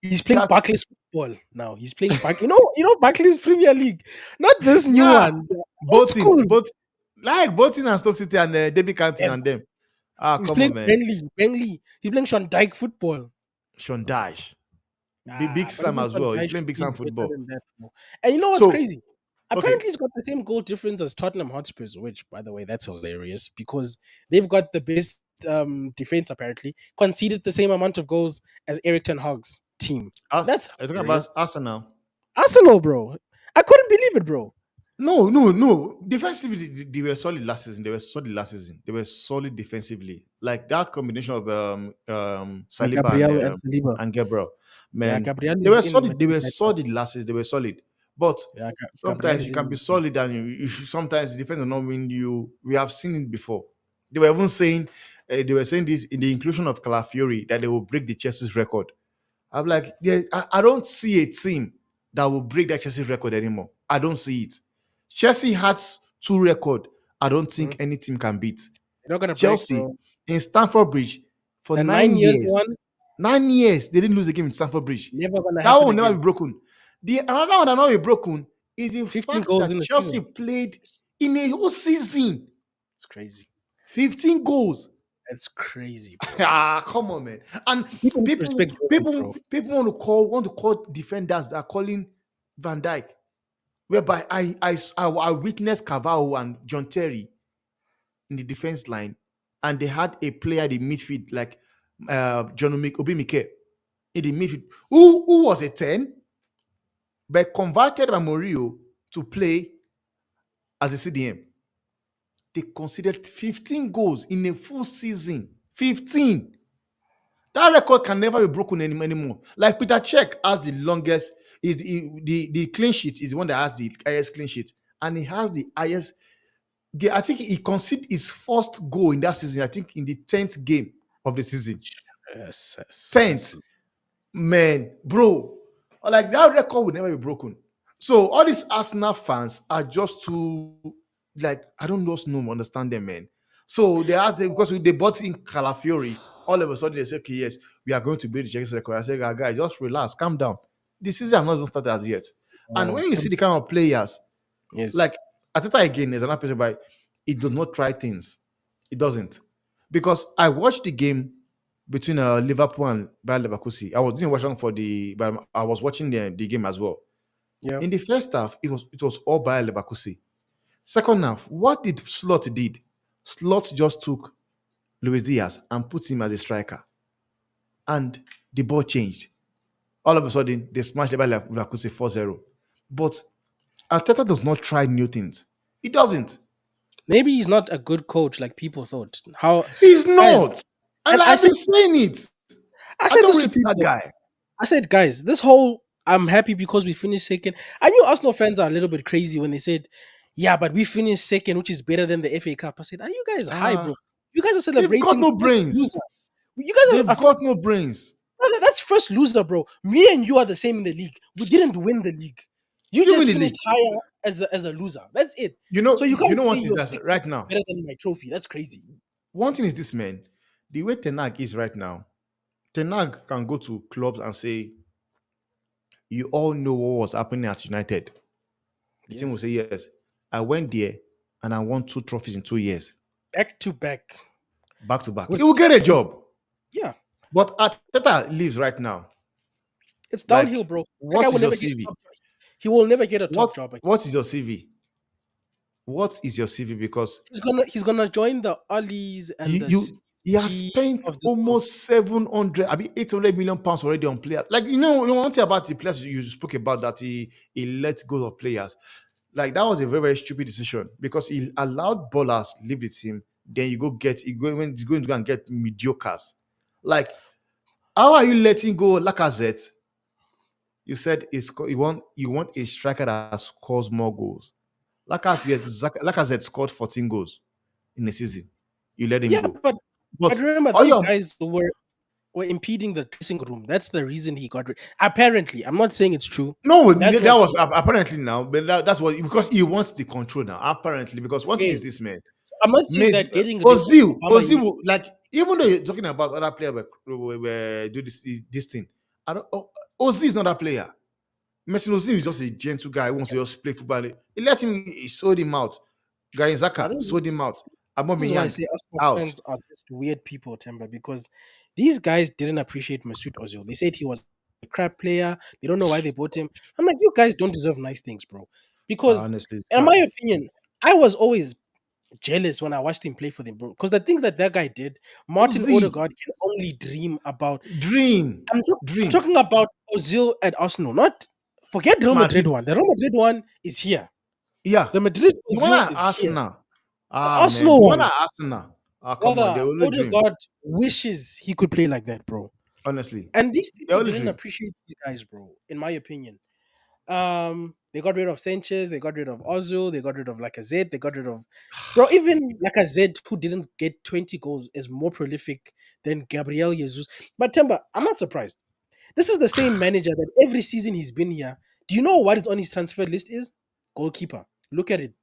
he's playing that Barclays football now. He's playing Barclays. Barclays Premier League, not this new yeah, one. The old boating, school. but like boating and Stoke City and Debbie Canton Ever. and them. Ah, He's come on, playing man. Burnley. He's playing Sean Dyke football. Sean Dash. Big But Sam even as Van well. He's Dijk playing should Big be Sam better football. than that, bro. And you know what's So crazy? okay. Apparently, he's got the same goal difference as Tottenham Hotspurs, which, by the way, that's hilarious because they've got the best defense. Apparently, conceded the same amount of goals as Eric Ten Hag's team. That's I talking about hilarious. Arsenal. Arsenal, bro. I couldn't believe it, bro. No, no, no. Defensively, they were solid last season. They were solid last season. They were solid defensively. Like that combination of Saliba Gabriel and Saliba. and Gabriel, Yeah, man, Gabriel they is were in solid. They were right now. solid last season. They were solid. But Yeah, Gabriel sometimes is you can in be midfield. solid and sometimes defense will not win you. We have seen it before. They were even saying they were saying this in the inclusion of Calafiori that they will break the Chelsea's record. I'm like, yeah, I don't see a team that will break that Chelsea record anymore. I don't see it. Chelsea has two record. I don't think Mhm. any team can beat. They're not gonna break, Chelsea bro. in Stamford Bridge for The nine 9 years years. one 9 years they didn't lose a game in Stamford Bridge. never gonna That one happen will never again. be broken. The another one that will not be broken is the 15 fact goals that in the Chelsea season. played in a whole season It's crazy. 15 goals. That's crazy, bro. Ah, come on, man. And People need to people, respect goalies, people, bro. people want to call defenders that are calling Van Dijk, whereby I witnessed Cavao and John Terry in the defense line, and they had a player in the midfield like John Obi Mike in the midfield who was a 10, but converted by Morio to play as a CDM. They considered 15 goals in a full season. 15. That record can never be broken anymore. Like Peter Cech has the longest, is the clean sheet is the one that has the highest clean sheet, and he has the highest. I think he conceded his first goal in that season. I think in the 10th game of the season. Yes, yes, 10th, man, bro. Like that record will never be broken. So all these Arsenal fans are just too like I don't just know understand them, man. So they asked them because they bought in Calafiori. All of a sudden they say, okay, yes, we are going to break the Chelsea record. I say, guys, just relax, calm down. The season has not even started as yet. And when you see the kind of players, yes. like Ateta again is another person, but he does not try things. It doesn't. Because I watched the game between Liverpool and Bayer Leverkusen. I was didn't watch for but I was watching the game as well. Yeah. In the first half, it was all Bayer Leverkusen. Second half, what did Slot did? Slot just took Luis Diaz and put him as a striker, and the ball changed. All of a sudden, they smashed the Bayer Leverkusen 4-0. But Arteta does not try new things. He doesn't. Maybe he's not a good coach like people thought. How He's guys, not. And and I I've said been saying it. I I said don't this to rate that people. guy. I said, guys, this whole I'm happy because we finished second. I knew Arsenal fans are a little bit crazy when they said, yeah, but we finished second, which is better than the FA Cup. I said, are you guys high, Uh, bro? You guys are they've got celebrating no first brains. loser. You guys They've are got no brains. brother, that's first loser, bro. Me and you are the same in the league. We didn't win the league. You You win just the finished league. higher as a loser. That's it. So you You can't know say what is your that second right is now? better than my trophy. That's crazy. One thing is this, man. The way Tenag is right now, Tenag can go to clubs and say, "You all know what was happening at United." The team will say, Yes. "Yes, I went there and I won 2 trophies in 2 years, Back to back. back to back." With He will get a job. yeah, But Arteta lives right now. it's downhill, Like, bro. That guy what will is your never get a CV? top job. He will never get a top job again. What is your CV? What is your CV? Because He's gonna join the Ollies and you the you he has C's spent of this world. almost 700, I mean 800 million pounds already on players. Like, one thing about the players you spoke about, that he let go of players. Like, that was a very, very stupid decision because he allowed ballers leave the team. Then you go when he's going to go and get mediocres. Like, how are you letting go Lacazette? You said you want a striker that scores more goals. Lacazette scored 14 goals in a season. You let him Yeah, go. but But remember all those your guys were impeding the dressing room. That's the reason he got rid. Apparently, I'm not saying it's true. no, That's that what was apparently now, but that's what, because he wants the control now. Apparently, because one thing is this, is. man. I'm not saying Miss that getting rid of Obama Ozil, like, even though you're talking about other players were do this thing, I don't. Ozil is not a player. Messi Ozil is just a gentle guy who wants to just play football. He sold him out. Gary I Zaka don't. sold him out. This is why I Aubameyang say Arsenal out. fans are just weird people, Temba, because these guys didn't appreciate Mesut Ozil. They said he was a crap player. They don't know why they bought him. I'm like, you guys don't deserve nice things, bro. Because, Honestly, it's in my crap. opinion, I was always jealous when I watched him play for them, bro. Because the things that guy did, Martin Ozil, Odegaard can only dream about. dream, I'm dream. talking about Ozil at Arsenal, not forget the Real Madrid Madrid, one. The Real Madrid one is here. yeah. The Madrid The one Ozil at is here. Arsenal. The Ah, man, Arsenal the one one. at Arsenal. Ah, come on, they Brother, only dream. Odegaard wishes he could play like that, bro. Honestly, And these they people only didn't dream. appreciate these guys, bro, in my opinion. They got rid of Sanchez, they got rid of Ozil, they got rid of Lacazette, they got rid of bro, even Lacazette, who didn't get 20 goals, is more prolific than Gabriel Jesus. But Temba, I'm not surprised. This is the same manager that every season he's been here. Do you know what is on his transfer list is? Goalkeeper. Look at it.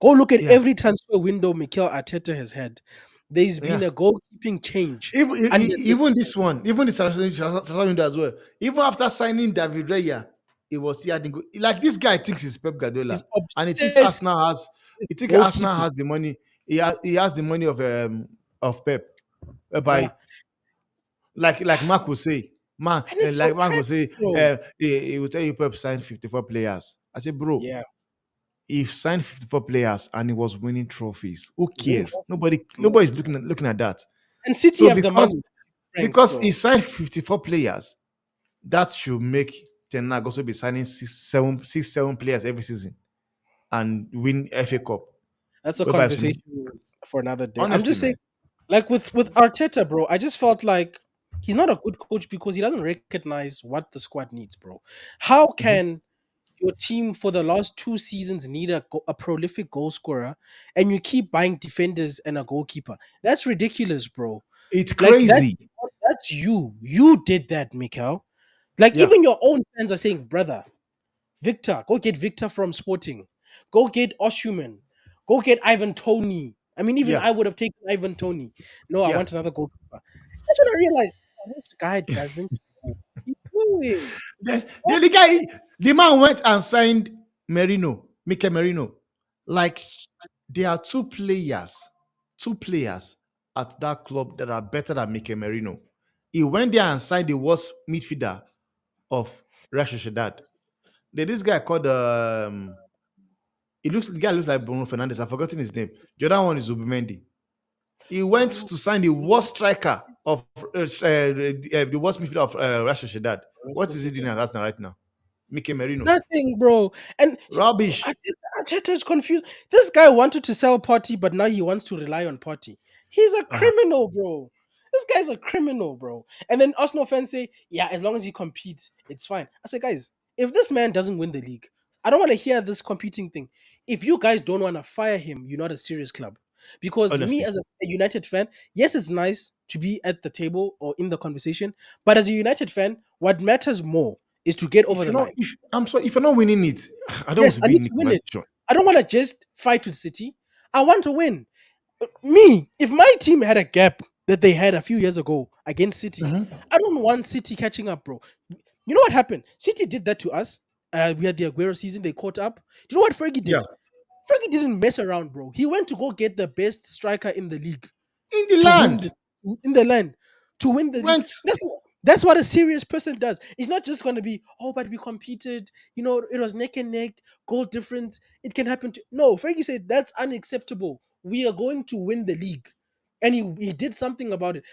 Go look at Yeah, every transfer window Mikel Arteta has had. There's been yeah. a goalkeeping change under this. Even this one, even the Saracen window as well. Even after signing David Raya, it was still adding like, this guy thinks he's Pep Guardiola, He's and he thinks obsessed with Arsenal goalkeepers. has the money. He has the money of Pep. Yeah. Whereby, like Mark will say, And it's so tragic, bro. he will tell you Pep signed 54 players. I say, bro, Yeah. he signed 54 players and he was winning trophies. Who He's winning cares? trophies. It's not- Nobody's looking at that. And City So have the money, Frank. because he So signed 54 players, that should make Ten Hag also be signing six, seven players every season and win FA Cup. that's a Whereby, conversation for another day. I'm honestly, just saying, man. like with Arteta, bro, I just felt like he's not a good coach because he doesn't recognize what the squad needs, bro. How Mhm. can your team for the last 2 seasons need a prolific goal scorer and you keep buying defenders and a goalkeeper? That's ridiculous, bro. It's Like crazy. that's you. You did that, Mikel. Like Yeah, even your own fans are saying, brother, Victor, go get Victor from Sporting. Go get Oshuman. Go get Ivan Tony. I mean, even yeah, I would have taken Ivan Tony. No, I yeah. want another goalkeeper. That's when I realized, "Oh, this guy doesn't know what he's doing. The guy, the man went and signed Mikel Merino. Like, there are two players at that club that are better than Mikel Merino. He went there and signed the worst midfielder of Real Sociedad. There's this guy called the guy looks like Bruno Fernandez. I've forgotten his name. The other one is Zubimendi. He went to sign the worst striker of the worst midfielder of Real Sociedad. What is he doing at Arsenal right now? Mikel Merino. Nothing, bro. And Rubbish. Arteta's confused. This guy wanted to sell Party, but now he wants to rely on Party. He's a Uh-huh. criminal, bro. This guy's a criminal, bro. And then Arsenal fans say, yeah, as long as he competes, it's fine. I say, guys, if this man doesn't win the league, I don't want to hear this competing thing. If you guys don't want to fire him, you're not a serious club. Because me Honestly. as a United fan, yes, it's nice to be at the table or in the conversation, but as a United fan, what matters more is to get over If the you're not line. if I'm sorry, if you're not winning it, I don't want Yes, to I be in need the to win it. conversation. I don't want to just fight with City. I want to win. Me, if my team had a gap that they had a few years ago against City, Mhm. I don't want City catching up, bro. You know what happened? City did that to us. We had the Aguero season. They caught up. You know what Fergie Yeah. did? Fergie didn't mess around, bro. He went to go get the best striker in the league In the to win land. this in the land to win the league. Went. That's what a serious person does. It's not just going to be, oh, but we competed. It was neck and neck, goal difference. It can happen to no. Fergie said that's unacceptable. We are going to win the league, and he did something about it.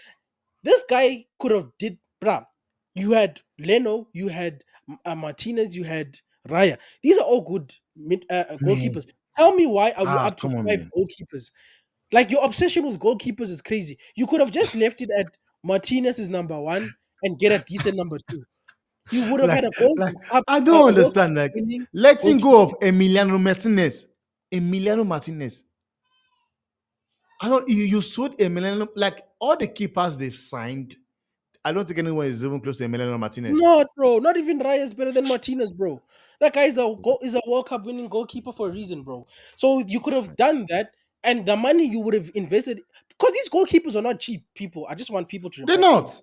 This guy could have did, bruh. You had Leno, you had Martinez, you had Raya. These are all good Man. goalkeepers. Tell me why are we Ah, up to come on, five man. goalkeepers? Like your obsession with goalkeepers is crazy. You could have just left it at Martinez is number one and get a decent number two. You would have had like, a goal like cup, I a don't World Cup understand. Like, winning letting goalkeeper. go of Emiliano Martinez. Emiliano Martinez. I don't you sold Emiliano like all the keepers they've signed. I don't think anyone is even close to Emiliano Martinez. Not, bro. Not even Raya is better than Martinez, bro. That guy is a World Cup winning goalkeeper for a reason, bro. So you could have done that, and the money you would have invested because these goalkeepers are not cheap people. I just want people to They're remember. not.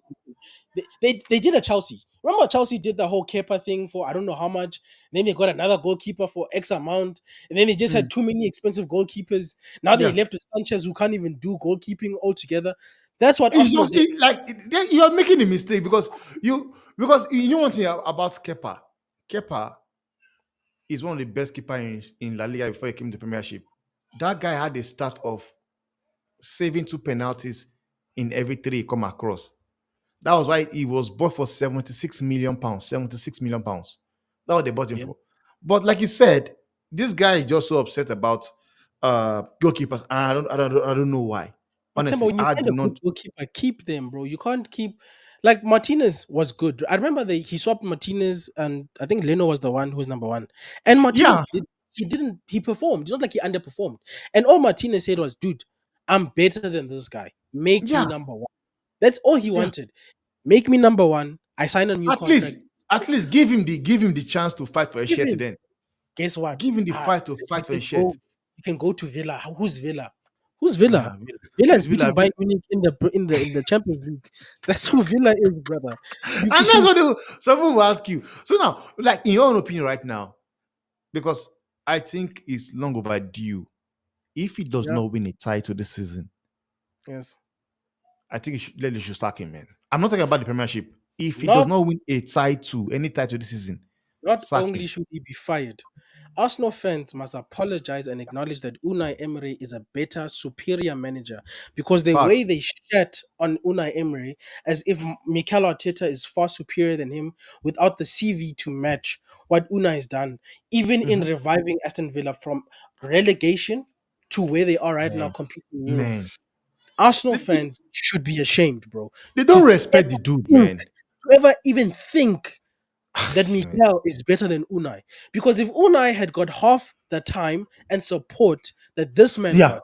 They did a Chelsea. Remember Chelsea did the whole Kepa thing for I don't know how much. Then they got another goalkeeper for X amount, and then they just had Mm, too many expensive goalkeepers. Now they yeah. left with Sanchez who can't even do goalkeeping altogether. That's what It's Arsenal just did. you are making a mistake because you know one thing about Kepa. Kepa is one of the best keeper in La Liga before he came to Premiership. That guy had a start of saving two penalties in every three he come across. That was why he was bought for 76 million pounds. 76 million pounds. That's what they bought him Yeah. for. But like you said, this guy is just so upset about goalkeepers. And I don't know why. But Temba, Honestly, when you I find do a good not. goalkeeper, keep them, bro. You can't keep like Martinez was good. I remember he swapped Martinez and I think Leno was the one who was number one. And Martinez Yeah, he performed. It's not like he underperformed. And all Martinez said was, dude, I'm better than this guy. Make me yeah, number one. That's all he yeah. wanted. Make me number one. I sign a new At least, contract. at least give him the chance to fight for a Give shirt. him. Then Guess what? give him the Ah, fight to you fight for a can shirt. go. You can go to Villa. Who's Villa? Who's Villa? Villa. Villa Who's is beating Villa? Bayern Munich in the Champions League. That's who Villa is, brother. And You that's should what some people will ask you. So now, like in your own opinion, right now, because I think it's long overdue. If he does yeah, not win a title this season, yes. I think they should sack him, man. I'm not talking about the Premiership. If he does Not not win a title, any title this season, not sack only him. should he be fired, Arsenal fans must apologize and acknowledge that Unai Emery is a better, superior manager because the way Fact. they shat on Unai Emery as if Mikel Arteta is far superior than him without the CV to match what Unai has done, even in Mhm. reviving Aston Villa from relegation to where they are right now Man, competing in Europe. man, Arsenal they, they fans should be ashamed, bro, they to don't respect the dude, think, man. to ever even think that Man, Miguel is better than Unai. Because if Unai had got half the time and support that this man yeah, got,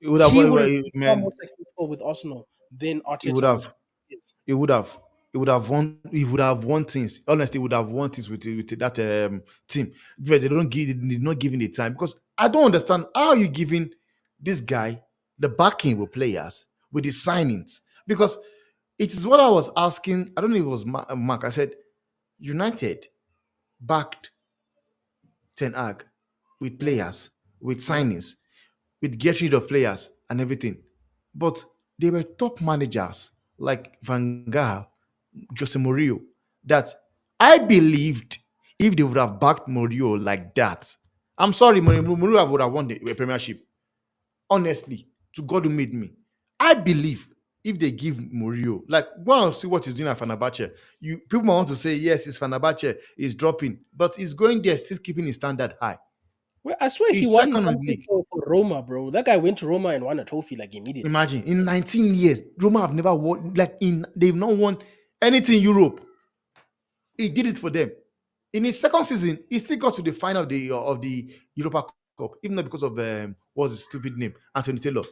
it would have, he would have been far more man. successful with Arsenal than It would Arteta would have. is. He would have. He would have won. He would have won things. Honestly, he would have won things with that team. But they don't give. They're not giving the time because I don't understand how you giving this guy the backing with players with the signings because it is what I was asking. I don't know if it was Mark. I said United backed Ten Hag with Yeah, players with yeah. signings with get rid of players and everything, but they were top managers like Van Gaal, Jose Mourinho, that I believed if they would have backed Mourinho like that, I'm sorry, Mourinho would have won the Premiership. Honestly, to God who made me, I believe if they give Murillo, like, go and see what he's doing at Fenerbahce. You people might want to say yes, it's Fenerbahce is dropping, but he's going there, still keeping his standard high. Well, I swear he He's won second on the something league. for Roma, bro. That guy went to Roma and won a trophy like immediately. Imagine in 19 years, Roma have never won, like they've not won anything in Europe. He did it for them. In his second season, he still got to the final of the Europa Cup, even though because of what's his stupid name, Anthony Taylor.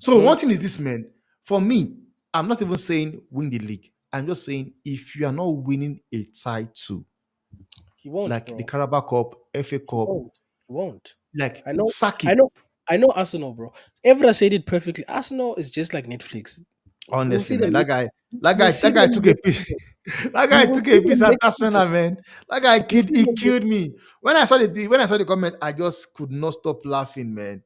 So one Mhm. thing is this, man. For me, I'm not even saying win the league. I'm just saying if you are not winning a title He won't, like the bro. Carabao Cup, FA He Cup, won't. He won't. like I know. I Saki. know. I know Arsenal, bro. Evra said it perfectly. Arsenal is just like Netflix. You'll Honestly, see man, them. that You'll guy, see that guy them took a next piece. season. That You guy will took see a piece them at next season. Arsenal, man. That guy You'll see he them next killed me. When I saw the comment, I just could not stop laughing, man.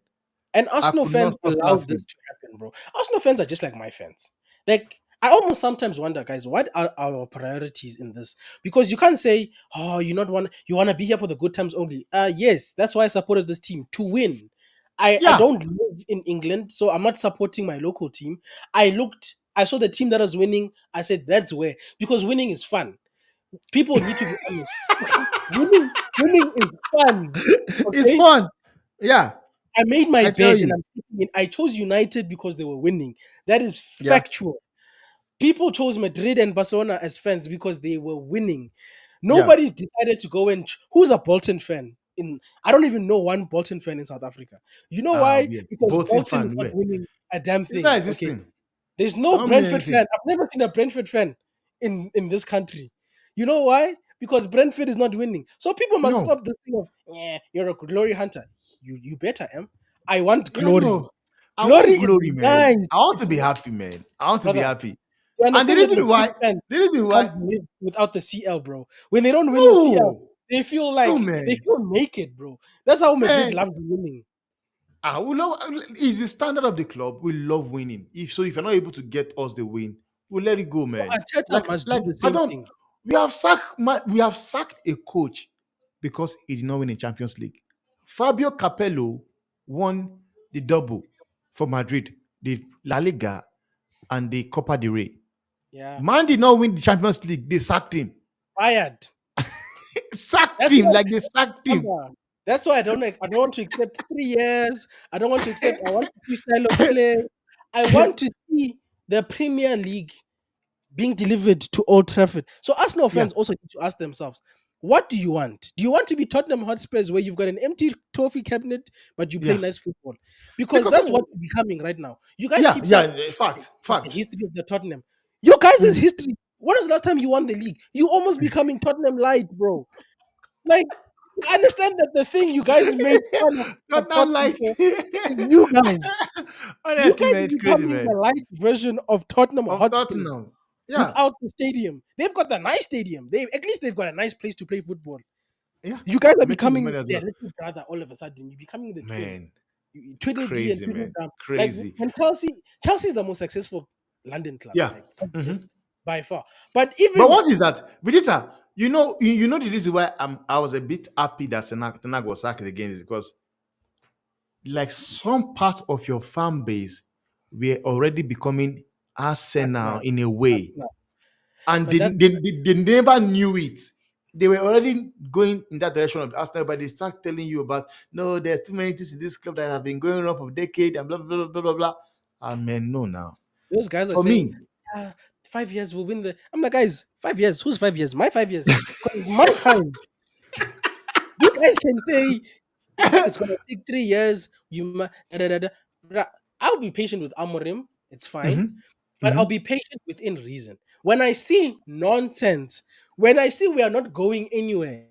And I Arsenal could not fans stop allowed this laughing. to happen, bro. Arsenal fans are just like my fans. Like, I almost sometimes wonder, guys, what are our priorities in this? Because you can't say, "Oh, you want to be here for the good times only." Yes, that's why I supported this team to win. I Yeah, don't live in England, so I'm not supporting my local team. I saw the team that was winning. I said, "That's where," because winning is fun. People need to be honest. Winning is fun. it's Okay, fun. Yeah, I made my I tell bed and you. I'm sleeping in. I chose United because they were winning. That is Yeah, factual. People chose Madrid and Barcelona as fans because they were winning. yeah. Nobody decided to go and who's a Bolton fan in I don't even know one Bolton fan in South Africa. You know why? Yeah. Because Bolton Bolton is fan, not where? winning a damn It's not thing. Okay. existing. There's no Don't mean Brentford fan. anything. I've never seen a Brentford fan in this country. You know why? Because Brentford is not winning. So people must No. stop this thing of, yeah, you're a glory hunter. You better am. I want Yeah, glory. no. I Glory want is glory, man. nice. I want to It's be nice. happy, man. I want to be Brother, happy. you And the understand that reason Madrid why, fans the reason can't why, live without the CL, bro. When they don't win the CL, no, they feel no, like they man, feel naked, bro. That's how Madrid man. loves winning. We love, is the standard of the club. We love winning. If you're not able to get us the win, we'll let it go, So man. Arteta Like, must do like the I same don't. thing. We have sacked a coach because he did not win in Champions League. Fabio Capello won the double for Madrid, the La Liga and the Copa del Rey. Yeah. Man did not win the Champions League. They sacked him. Fired. Sacked That's him why like they sacked him. Amber, that's why I don't want to accept 3 years. I don't want to accept I want to see style of play. I want to see the Premier League being delivered to Old Trafford. So Arsenal Yeah, fans also need to ask themselves, what do you want? Do you want to be Tottenham Hotspurs where you've got an empty trophy cabinet but you play yeah. nice football? Because Because that's what we're becoming right now. You guys yeah, keep yeah. saying Fact, the fact. history of the Tottenham. Your guys' Mm. history. When was the last time you won the league? You almost becoming Tottenham light, bro. Like, I understand that the thing you guys made fun of Not that Tottenham light. for is you guys. You Honestly, guys man, are it's crazy, becoming man. the light version of Tottenham Of Hotspurs Tottenham. Yeah, without the stadium. They've got the nice stadium. They at least they've got a nice place to play football. yeah. You guys are Making the becoming money as their well. little brother all of a sudden. You're becoming the twin. Man, Twiddledee and crazy, man. Tweedledum. Like Crazy. when Chelsea is the most successful London club, Yeah. like Mhm. just by far. But But even what is that? Vidita, you know the reason why I was a bit happy that Tenak was sacked again is because like some part of your fan base were already becoming Arsenal Arsenal, in a way, Arsenal. and But that's they never knew it. They were already going in that direction of Arsenal, but they start telling you about no, there's too many things in this club that have been going on for a decade and blah blah blah blah blah blah. I mean, no, now those guys are for saying, me, 5 years will win the. I'm like, guys, 5 years. Who's 5 years? My 5 years. 'Cause my time. You guys can say it's gonna take 3 years. Da, da, da, da. I'll be patient with Amorim. It's fine, Mhm, but I'll mhm, be patient within reason. When I see nonsense, when I see we are not going anywhere,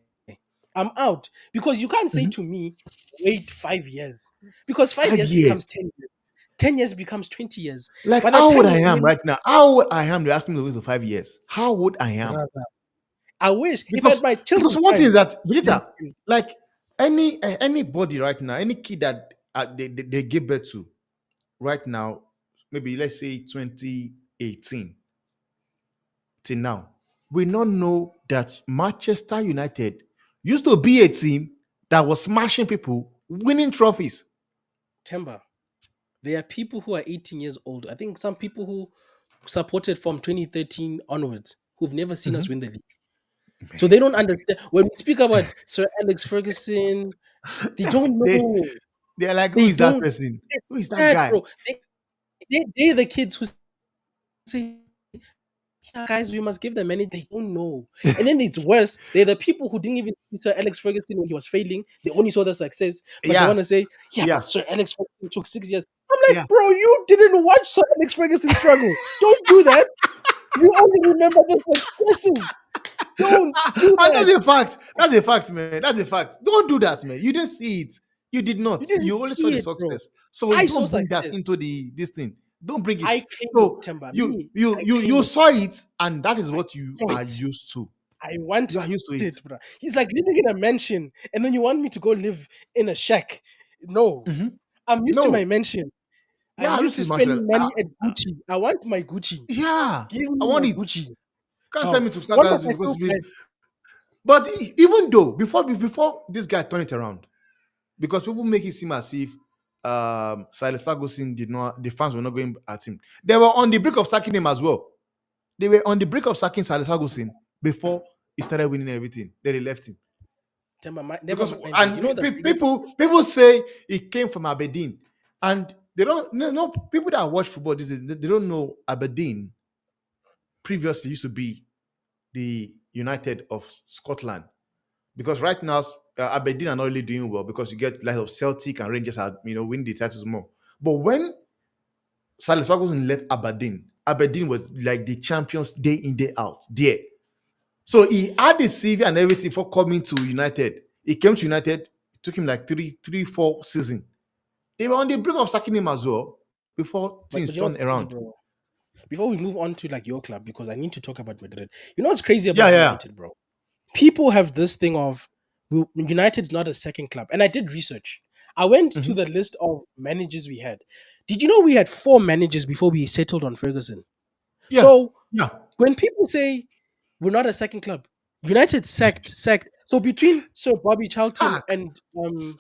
I'm out because you can't say to mhm. me, wait 5 years, because 5 years Five becomes years. 10 years. 10 years becomes 20 years. Like By the how time old I you am win, right now? How old I am? They ask me to wait for 5 years. How old I am? brother, I wish if I had Because my because children's one thing is time. that Vegeta, like anybody right now, any kid that they give birth to right now, maybe let's say 2018 till now, we not know that Manchester United used to be a team that was smashing people, winning trophies. Timber. There are people who are 18 years old. I think some people who supported from 2013 onwards who've never seen us Mhm. win the league. So they don't understand. When we speak about Sir Alex Ferguson, they don't they know. they're like, who They is that don't. person? It's Who is that sad, guy? bro. They're the kids who say, yeah, guys, we must give them money. They don't know. And then it's worse. They're the people who didn't even see Sir Alex Ferguson when he was failing. They only saw the success, but they Yeah, want to say, yeah, yeah, but Sir Alex Ferguson took 6 years. I'm like, yeah. bro, you didn't watch Sir Alex Ferguson struggle. Don't do that. You only remember the successes. Don't do And that. that's a fact. That's a fact, man. That's a fact. Don't do that, man. You didn't see it. You did You not. didn't You only saw see the it, bro. success. So I saw don't bring that success. into the this thing. Don't bring it. I claim it, So Timber. you Me, you I you claim you it. saw it, and that is I what you saw are it. used to. I want You are used to it. it, bro. He's like living in a mansion, and then you want me to go live in a shack. No, Mhm. I'm used to my No. mansion. I'm Yeah, I used used to to Marshall. spending money at Gucci. I want my Gucci. Yeah, Give I me want my it. Gucci. Can't tell Oh, me to start one of that my because so bad. but even though before this guy turned it around, because people make it seem as if Silas Ferguson did not, the fans were not going at him. They were on the brink of sacking him as well. They were on the brink of sacking Silas Ferguson before he started winning everything. Then they left him Never because mind. and You know the biggest. people say he came from Aberdeen, and they don't no people that watch football they don't know Aberdeen previously used to be the United of Scotland, because right now Aberdeen are not really doing well because you get like of Celtic and Rangers are winning the titles more. But when Silas Ferguson left Aberdeen, Aberdeen was like the champions day in day out there. So he had the CV and everything for coming to United. He came to United. It took him like 4 seasons. They were on the brink of sacking him as well before things But you know what's turned crazy, around. bro? Before we move on to like your club, because I need to talk about Madrid. You know what's crazy Yeah, about yeah. United, bro? People have this thing of United's not a second club, and I did research. I went to Mhm. the list of managers we had. Did you know we had four managers before we settled on Ferguson? Yeah, So yeah. when people say we're not a second club, United sacked. So between Sir Bobby Charlton Sack, and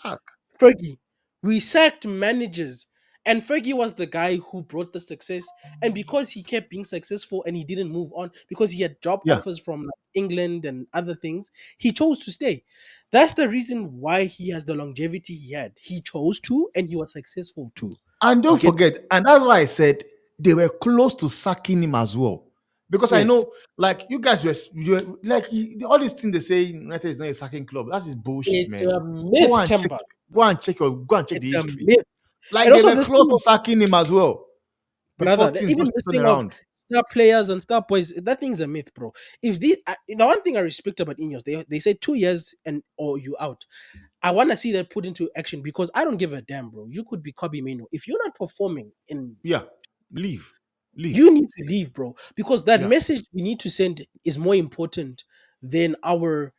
sack. Fergie, we sacked managers. And Fergie was the guy who brought the success. And because he kept being successful and he didn't move on, because he had job Yeah. offers from like, England and other things, he chose to stay. That's the reason why he has the longevity he had. He chose to, and he was successful too. And You don't get forget, and that's why I said they were close to sacking him as well. Because I yes, know, like, you were like, all these things they say United is not a sacking club. That is bullshit, it's man. a Go myth, and check, Temba. go and check It's the a history. myth. Like, And they also were this close thing to sacking him as well before brother. things Even just this turned thing of around. star players and star boys, that thing's a myth, bro. If the one thing I respect about Ineos, they say 2 years and or you out. I want to see that put into action because I don't give a damn, bro. You could be Kobe Mino if you're not performing in. Yeah, leave, leave. You need to leave, bro, because that Yeah. message we need to send is more important than our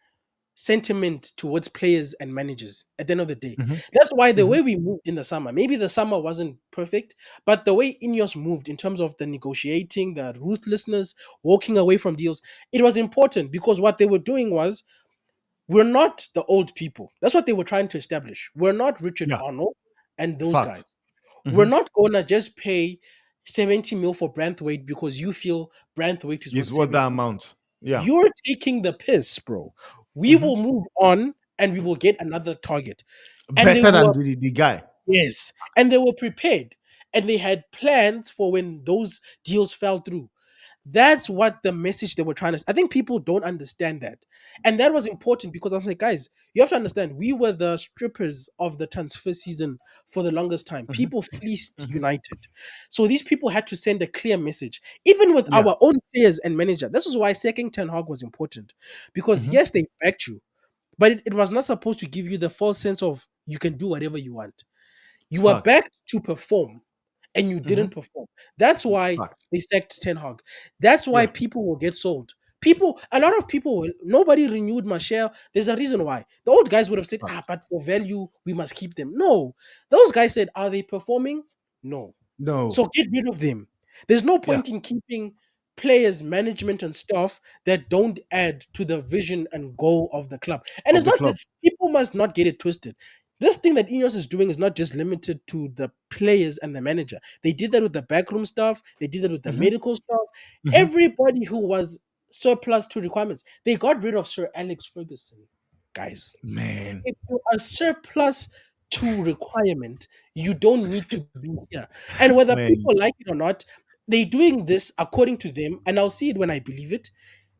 sentiment towards players and managers at the end of the day. Mhm, That's why the mhm. way we moved in the summer, maybe the summer wasn't perfect, but the way Ineos moved in terms of the negotiating, the ruthlessness, walking away from deals, it was important because what they were doing was we're not the old people. That's what they were trying to establish. We're not Richard Yeah, Arnold and those fact. guys. We're Mhm. not gonna just pay 70 mil for Branthwaite because you feel Branthwaite is worth Is what 70. that amount. Yeah. You're taking the piss, bro. We Mhm. will move on and we will get another target. And they Better than were, the guy. yes, and they were prepared and they had plans for when those deals fell through. That's what the message they were trying to. I think people don't understand that, and that was important because I'm like, guys, you have to understand. We were the strippers of the transfer season for the longest time. Mhm, People fleeced mhm. United, so these people had to send a clear message, even with Yeah. our own players and manager. This is why second Ten Hag was important, because Mhm, yes, they backed you, but it was not supposed to give you the false sense of you can do whatever you want. You were fact. backed to perform and you didn't Mhm, perform. That's why fact. they sacked Ten Hag. That's why Yeah. people will get sold. A lot of people will, nobody renewed Martial. There's a reason why. The old guys would have said, Fact. but for value, we must keep them. No. Those guys said, are they performing? No. No. So get rid of them. There's no Yeah. point in keeping players, management, and staff that don't add to the vision and goal of the club. And Of it's the not that club. people must not get it twisted. this thing that Ineos is doing is not just limited to the players and the manager. They did that with the backroom staff. They did that with the Hmm. medical staff. Hmm. Everybody who was surplus to requirements. They got rid of Sir Alex Ferguson, guys. Man, If you are surplus to requirement, you don't need to be here. And whether people man, like it or not, they're doing this according to them, and I'll see it when I believe it,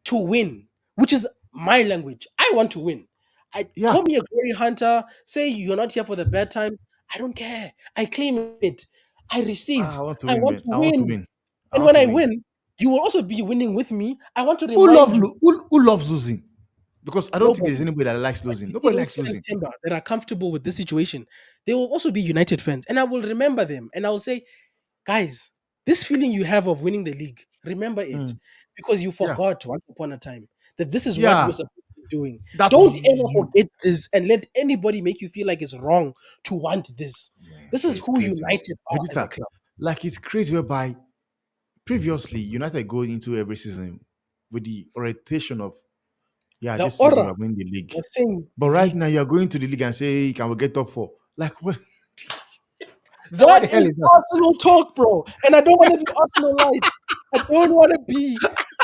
to win, which is my language. I want to win. I yeah. call me a glory hunter, say you're not here for the bad times. I don't care. I claim it. I receive. I want I to win, want to man. I want to win. win. I And want when to I win. win, you will also be winning with me. I want to Who remind love you, who loves losing? Because I don't think there's nobody. anybody that likes But losing. you see Nobody those likes fans, losing. Timber, that are comfortable with this situation, they will also be United fans. And I will remember them. And I will say, guys, this feeling you have of winning the league, remember it. Mm. Because you Yeah, forgot once upon a time that this is what we're yeah. supposed to be doing. That's Don't ever you. forget this and let anybody make you feel like it's wrong to want this. Man, This but is it's who crazy, man. United are as a Vegeta, club. like it's crazy whereby previously United go into every season with the orientation of, yeah, The this season aura we're winning the league. was saying But right league. now you're going to the league and say, can we get top four? Like what? Like, what the That hell is is that? Arsenal talk, bro. And I don't want to be Arsenal light. I don't want to be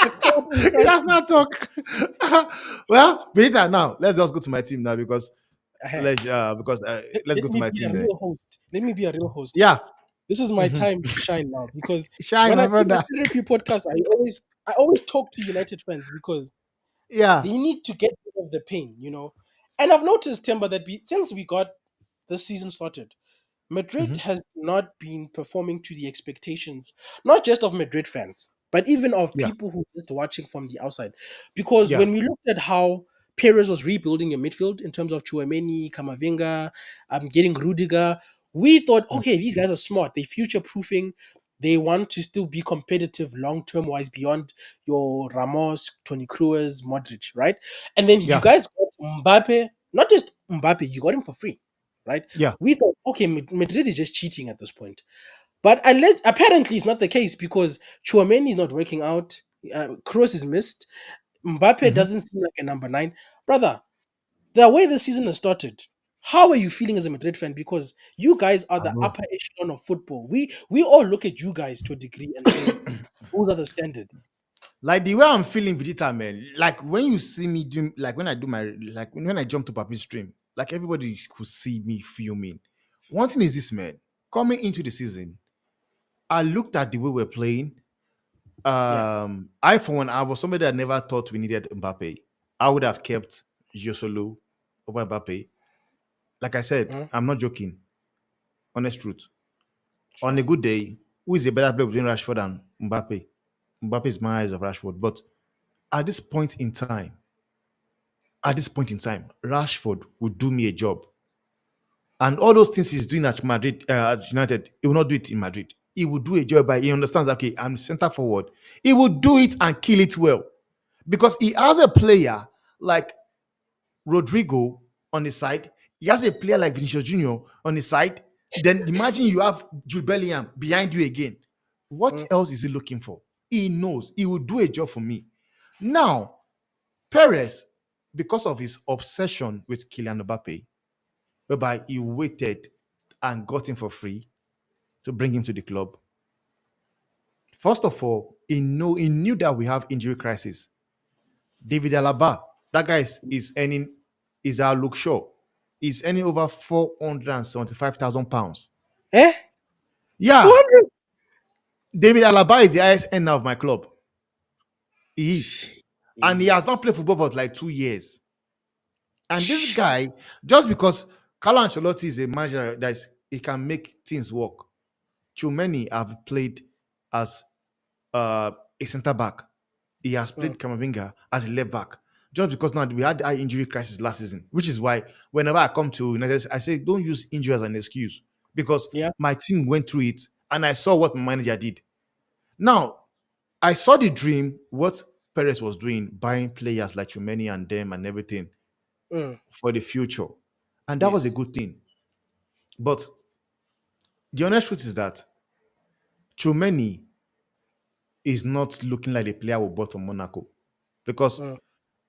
a club in It does crisis. not talk. Well, Peter, now let's just go to my team now because Eh, let's let go to me my be a team then. real host. Let me be a real host now. Yeah. This is my Mhm. time to shine now because Shine, when I my do my brother. therapy podcast, I always talk to United fans because Yeah. they need to get rid of the pain. And I've noticed, Timber, that since we got the season started, Madrid Mhm. has not been performing to the expectations, not just of Madrid fans, but even of Yeah. people who are just watching from the outside. Because Yeah. when we looked at how Perez was rebuilding a midfield in terms of Chouameni, Camavinga, getting Rudiger, we thought, Mm. okay, these guys are smart. They future proofing. They want to still be competitive long term wise beyond your Ramos, Tony Cruz, Modric, right? And then you Yeah. guys got Mbappe, not just Mbappe, you got him for free, right? Yeah. We thought, okay, Madrid is just cheating at this point. But apparently, it's not the case because Chouameni is not working out. Kroos is missed. Mbappe Mhm. doesn't seem like a number nine. Brother, the way the season has started, how are you feeling as a Madrid fan? Because you guys are I the know. upper echelon of football. We all look at you guys to a degree and say, those are the standards. Like the way I'm feeling Vegeta, man. Like when you see me doing, like when I do my, like when I jump to Papi's stream, like everybody could see me filming. One thing is this, man. Coming into the season, I looked at the way we're playing. Yeah. I for one, I was somebody that never thought we needed Mbappe. I would have kept Joselu over Mbappe. Like I said, Mhm. I'm not joking. Honest truth. On Sure. a good day, who is a better player between Rashford and Mbappe? Mbappe is my eyes of Rashford. But at this point in time, Rashford would do me a job. And all those things he's doing at Madrid, at United, he will not do it in Madrid. He will do a job by he understands, okay, I'm center forward. He will do it and kill it well. Because he has a player like Rodrigo on the side, he has a player like Vinicius Junior on the side. Then imagine you have Jude Bellingham behind you again. What Mm. else is he looking for? He knows he will do a job for me. Now, Perez, because of his obsession with Kylian Mbappe, whereby he waited and got him for free to bring him to the club. First of all, he knew that we have injury crisis. David Alaba, that guy is earning is our look show. He's earning over £475,000. Eh? Yeah, 400? David Alaba is the highest earner of my club. He is. And he has not Jeez. played football for like 2 years. And this guy, Jeez. just because Carlo Ancelotti is a manager that he can make things work. Too many have played as a centre back. He has Mm. played Kamavinga as a left back. Just because now we had high injury crisis last season, which is why whenever I come to United, I say don't use injury as an excuse because Yeah. my team went through it and I saw what my manager did. Now I saw the dream, what Perez was doing, buying players like Chumeni and them and everything Mm. for the future, and that was a Yes. good thing. But the honest truth is that Chumeni is not looking like the player we bought from Monaco because Mm.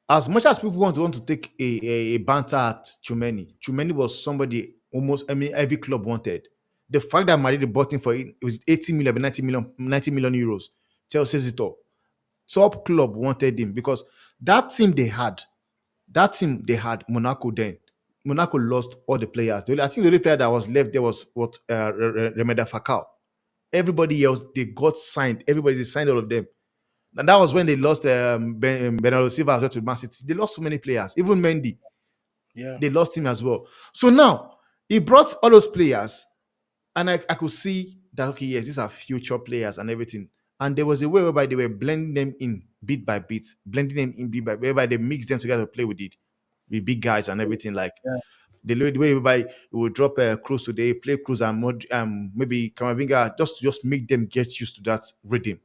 as much as people want to take a banter at Chumeni was somebody. almost, I mean, every club wanted. The fact that Madrid bought him for it was 80 million, 90 million, 90 million euros. Chelsea says it all. Top club wanted him because that team they had, Monaco then. Monaco lost all the players. I think the only player that was left there was what Remeda Fakal. Everybody else they got signed. Everybody they signed all of them. And that was when they lost Bernardo Silva as well to Man City. They lost so many players. Even Mendy, Yeah. they lost him as well. So now he brought all those players, and I could see that okay, yes, these are future players and everything. And there was a way whereby they were blending them in bit by bit, blending them in bit by bit, whereby they mixed them together to play with it, with big guys and everything. Like Yeah. the way whereby you will drop a Cruz today, play Cruz and maybe Kamavinga, just make them get used to that rhythm,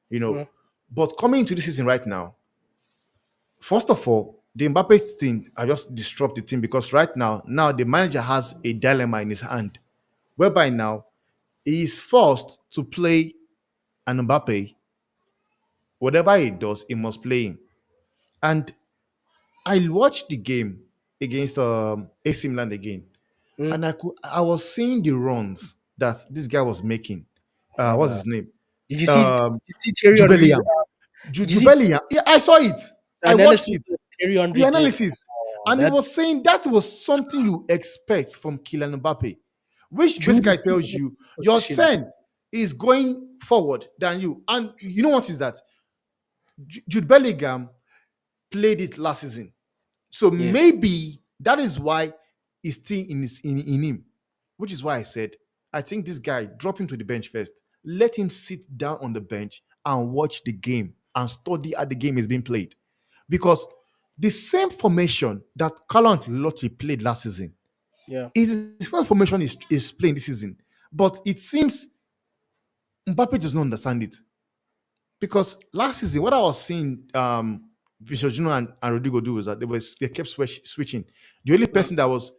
you know. Mm. But coming into the season right now, first of all, the Mbappe thing, I just disrupt the team because right now the manager has a dilemma in his hand, whereby now he is forced to play an Mbappe. Whatever he does, he must play him. And I watched the game against AC Milan again, Mm. and I was seeing the runs that this guy was making. What's Uh, his name? did you see? Did Um, you see Thierry Henry's? Jubelian. Did you see Jubelian. Yeah, I saw it. the I watched analysis it. that Thierry The Henry did? analysis, Oh, and he that was saying that was something you expect from Kylian Mbappe, which Jude basically tells you your position. 10 is going forward than you. And you know what is that? Jude Bellingham played it last season. So Yes. maybe that is why he's still in him, which is why I said, I think this guy, drop him to the bench first. Let him sit down on the bench and watch the game and study how the game is being played. Because the same formation that Carlo Ancelotti played last season Yeah. is the same formation is playing this season. But it seems Mbappe does not understand it. Because last season, what I was seeing Vinicius Junior and Rodrigo do was that they kept switching. The only Mm. person that was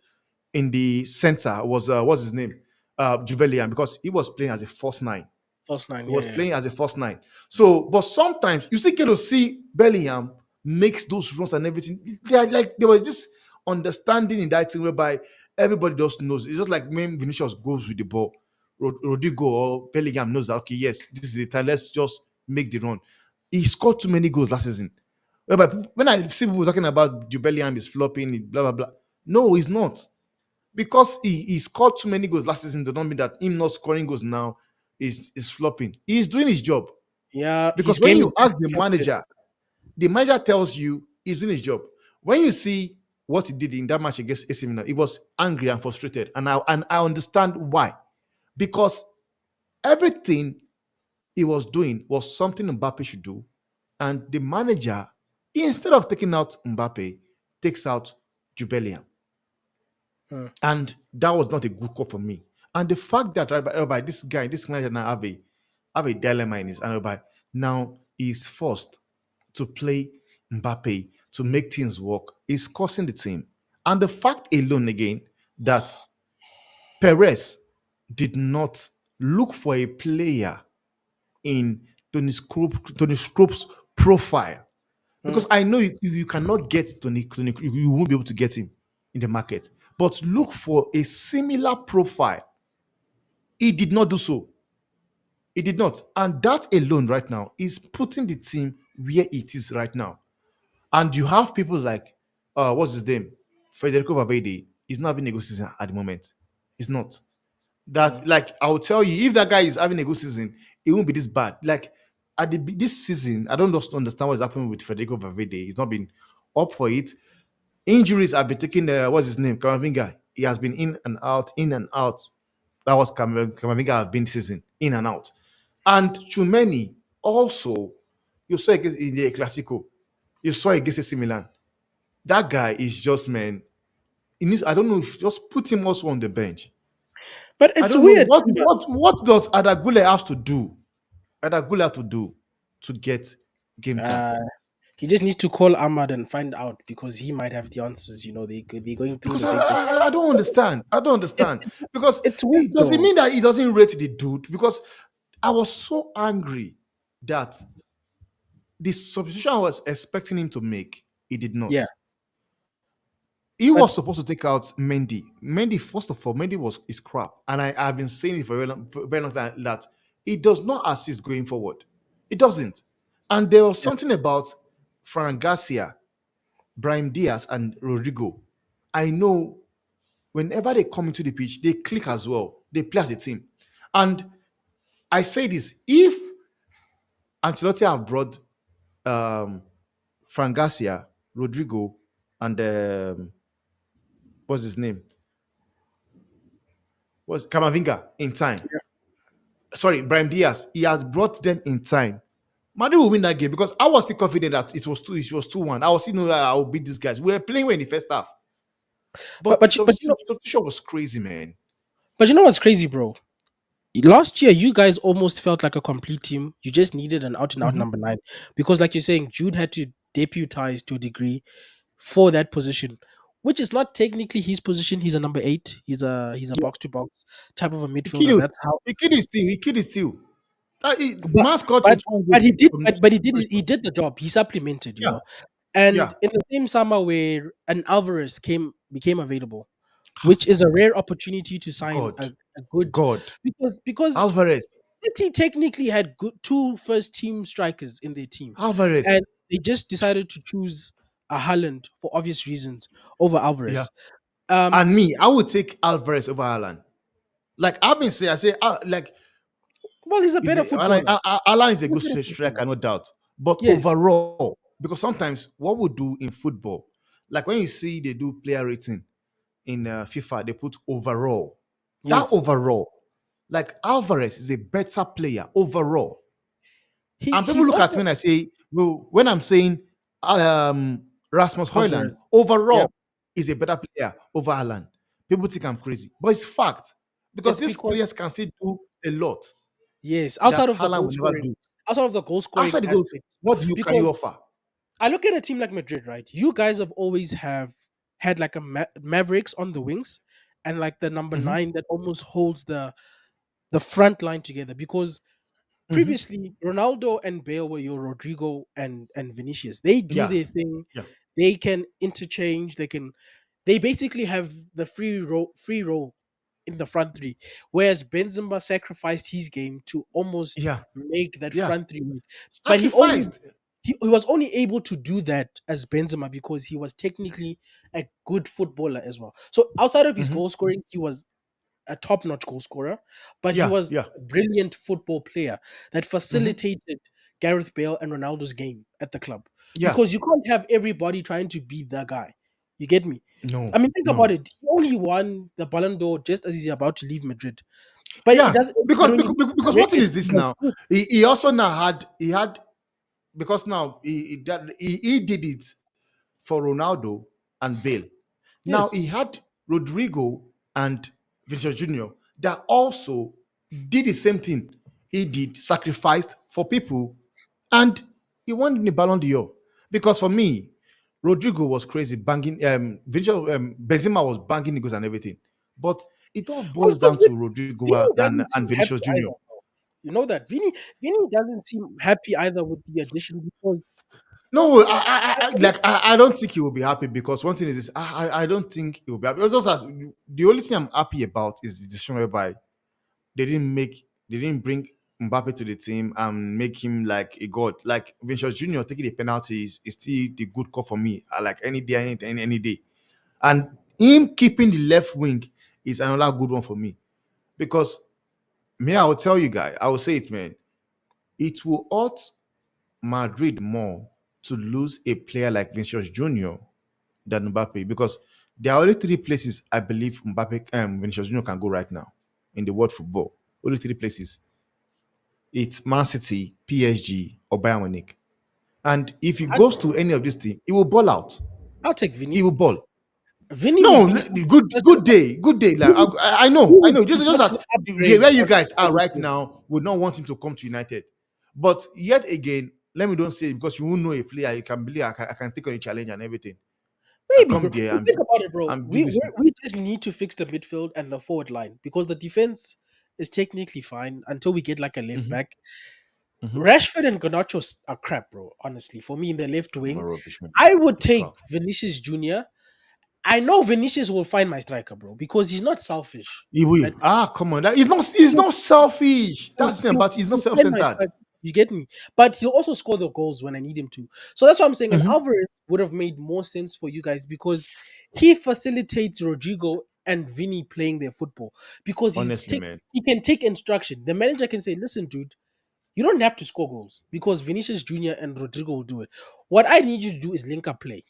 in the center was what's his name? Jubelian, because he was playing as a false nine. First nine. He Yeah. was Yeah. playing as a false nine. So, but sometimes you still get to see Bellingham makes those runs and everything. They are like there was this understanding in that team whereby everybody just knows. It's just like when Vinicius goes with the ball, Rodrigo or Bellingham knows that okay, yes, this is the time. Let's just make the run. He scored too many goals last season. Whereby when I see people talking about Bellingham is flopping, blah blah blah. No, he's not because he scored too many goals last season. Does not mean that him not scoring goals now is flopping. He's doing his job Yeah. His because when game is you ask structured. the manager tells you he's doing his job. When you see what he did in that match against AC Milan, he was angry and frustrated, and I understand why because everything he was doing was something Mbappe should do, and the manager, instead of taking out Mbappe, takes out Jubelian. Mm. And that was not a good call for me. And the fact that this guy, this manager now have a dilemma in his hand by now is forced to play Mbappe to make things work is costing the team. And the fact alone again that Perez did not look for a player in Tony Scrope's profile Mm. because I know you cannot get Tony, you won't be able to get him in the market. But look for a similar profile. He did not do so. He did not. And that alone right now is putting the team where it is right now. And you have people like, what's his name? Federico Valverde is not having a good season at the moment. He's not. Mm. That, like, I'll tell you, if that guy is having a good season, it won't be this bad. Like, this season, I don't just understand what's happening with Federico Valverde. He's not been up for it. Injuries have been taking, what's his name? Kamavinga. He has been in and out, in and out. That was Kamavinga have been this season, in and out. And Chumeni also, you saw against in the Clasico, you saw against AC Milan. That guy is just, man. He needs, I don't know if just put him also on the bench. But I it's don't know weird. what does Adagule have to do? Adagule have to do to get game time. Uh, he just needs to call Ahmad and find out because he might have the answers. You know, they're going through Because the same process. I don't understand. I don't It's understand. it's Because it's weird it does it though. mean that he doesn't rate the dude? Because I was so angry that the substitution I was expecting him to make, he did Yeah. not. He But was supposed to take out Mendy. Mendy, first of all, Mendy was is crap, and I've been saying it for a very long time that it does not assist going forward. It doesn't. And there was yeah. something about Fran Garcia, Brahim Diaz, and Rodrigo. I know whenever they come into the pitch, they click as well. They play as a team. And I say this: if Ancelotti have brought um, Fran Garcia, Rodrigo, and what's his name? Was Kamavinga in time? Sorry, Brahim Diaz. He has brought them in time. Madrid will win that game because I was still confident that it was 2-1. I was still know that I will beat these guys. We were playing well in the first half. but But the but you, but you know substitution was crazy, man. but you know what's crazy, bro? Last year, you guys almost felt like a complete team. You just needed an out and out Mhm. number nine because, like you're saying, Jude had to deputize to a degree for that position, which is not technically his position. He's a number eight. He's a Yeah. box to box type of a He midfielder. killed That's how. He killed his team. He killed his team. But Man scored but 21 but goals he did from but this but he situation. did the job. He supplemented, Yeah, And yeah. in the same summer where an Alvarez became available, which is a rare opportunity to sign God, a good God. because Alvarez, City technically had good two first team strikers in their team, Alvarez. and they just decided to choose a Haaland for obvious reasons over Yeah. Alvarez. Um, And me, I would take Alvarez over Alan. Like I've been saying, I say, like well, he's a is better it, Alan, footballer. Alan is a He's a good better striker, footballer. no doubt. But Yes, overall, because sometimes what we do in football, like when you see they do player rating in FIFA, they put overall. That yes, overall, like Alvarez is a better player overall. And people he's look at me also and I say, well, when I'm saying Rasmus Hoyland Alvarez. Yeah, overall is a better player over Alan, people think I'm crazy. But it's fact. Because it's these because players can still do a lot yes, that Haaland will never do. outside of the goal scoring Outside the goals, aspect, what do you can you because offer? I look at a team like Madrid, right? You guys have always have had like a Mavericks on the wings, and like the number Hmm. nine that almost holds the front line together. Because Hmm. previously Ronaldo and Bale were your Rodrigo and Vinicius. They do Yeah, their thing. yeah, They can interchange. They basically have the free role in the front three. Whereas Benzema sacrificed his game to almost yeah, make that yeah. front three work. But Sacrificed. he was only able to do that as Benzema because he was technically a good footballer as well. So outside of his Hmm. goal scoring, he was a top-notch goal scorer, but he Yeah, was yeah. a brilliant football player that Hmm. facilitated Gareth Bale and Ronaldo's game at the club. Yeah. Because you can't have everybody trying to be the guy. You get me? No, I mean, think about no. it. He only won the Ballon d'Or just as he's about to leave Madrid. But it Yeah, doesn't. because But when you because, look at because the one thing record, is he this was now. good. He also now had because now he did it for Ronaldo and Bale. Now Yes, he had Rodrigo and Vinicius Junior that also did the same thing. He did sacrificed for people, and he won the Ballon d'Or. Because for me, Rodrigo was crazy banging. Vinicius, Benzema was banging the goals and everything. But it all boils because down to Rodrigo Vini and doesn't seem happy Vinicius Junior. either. You know that Vini doesn't seem happy either with the addition because No, I don't think he will be happy because one thing is this, I don't think he will be happy. It's just as the only thing I'm happy about is the decision whereby they didn't bring Mbappe to the team and make him like a god. Like Vinicius Junior taking the penalty is still the good call for me. I like any day, any day. And him keeping the left wing is another good one for me because me, I will tell you guys, I will say it, man. It will hurt Madrid more to lose a player like Vinicius Junior than Mbappe because there are only three places I believe Mbappe Vinicius Junior can go right now in the world football. Only three places. It's Man City, PSG, or Bayern Munich. And if he I'd, goes to any of these teams, he will ball out. I'll take He Vini. will ball. Vini would No, be good day, good day. Like Vini, I know, Vini I would know. be Just such an that upgrade where you on guys are right everything. now would not want him to come to United. But yet again, let me don't say it because you won't know a player. You can believe I can take on a challenge and everything. I Maybe, come bro. there But think about it, bro. and give you some. We just need to fix the midfield and the forward line because the defense is technically fine until we get like a left Mhm, back. mhm. Rashford and Garnacho are crap, bro. Honestly, for me in the left I'm a wing, rubbish man. I would take Crap. Vinicius Junior I know Vinicius will find my striker, bro, because he's not selfish. He will. And Ah, come on. That he's he'll, not selfish. he'll, That's the thing he'll about he's not he'll find my self-centered. striker. You get me? But he'll also score the goals when I need him to. So that's what I'm saying. And Mhm. Alvarez would have made more sense for you guys because he facilitates Rodrigo and Vinny playing their football because Honestly, man. he can take instruction. The manager can say, "Listen, dude, you don't have to score goals because Vinicius Jr. and Rodrigo will do it. What I need you to do is link up play.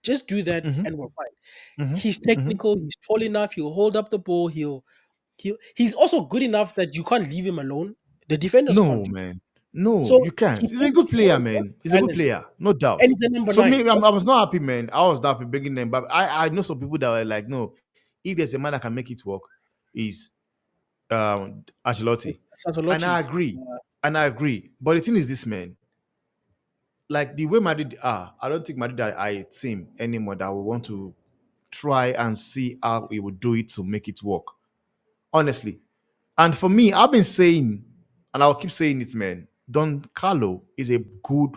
Just do that Hmm. and we're fine." Hmm. He's Hmm. technical, he's tall enough, he'll hold up the ball, he's also good enough that you can't leave him alone. The defenders can't No, do. man. No, So you can't. he He's a brings good player, more man. He's a good balance. player, no And doubt. he's a number So nine. me, I was not happy, man. I was not happy bringing them, but I know some people that were like, no, if there's a man that can make it work, is Ancelotti, It's and I Ancelotti. agree, Uh, and I agree. But the thing is, this man, like the way Madrid are, I don't think Madrid are a team anymore that will want to try and see how he would do it to make it work. Honestly, and for me, I've been saying, and I'll keep saying it, man. Don Carlo is a good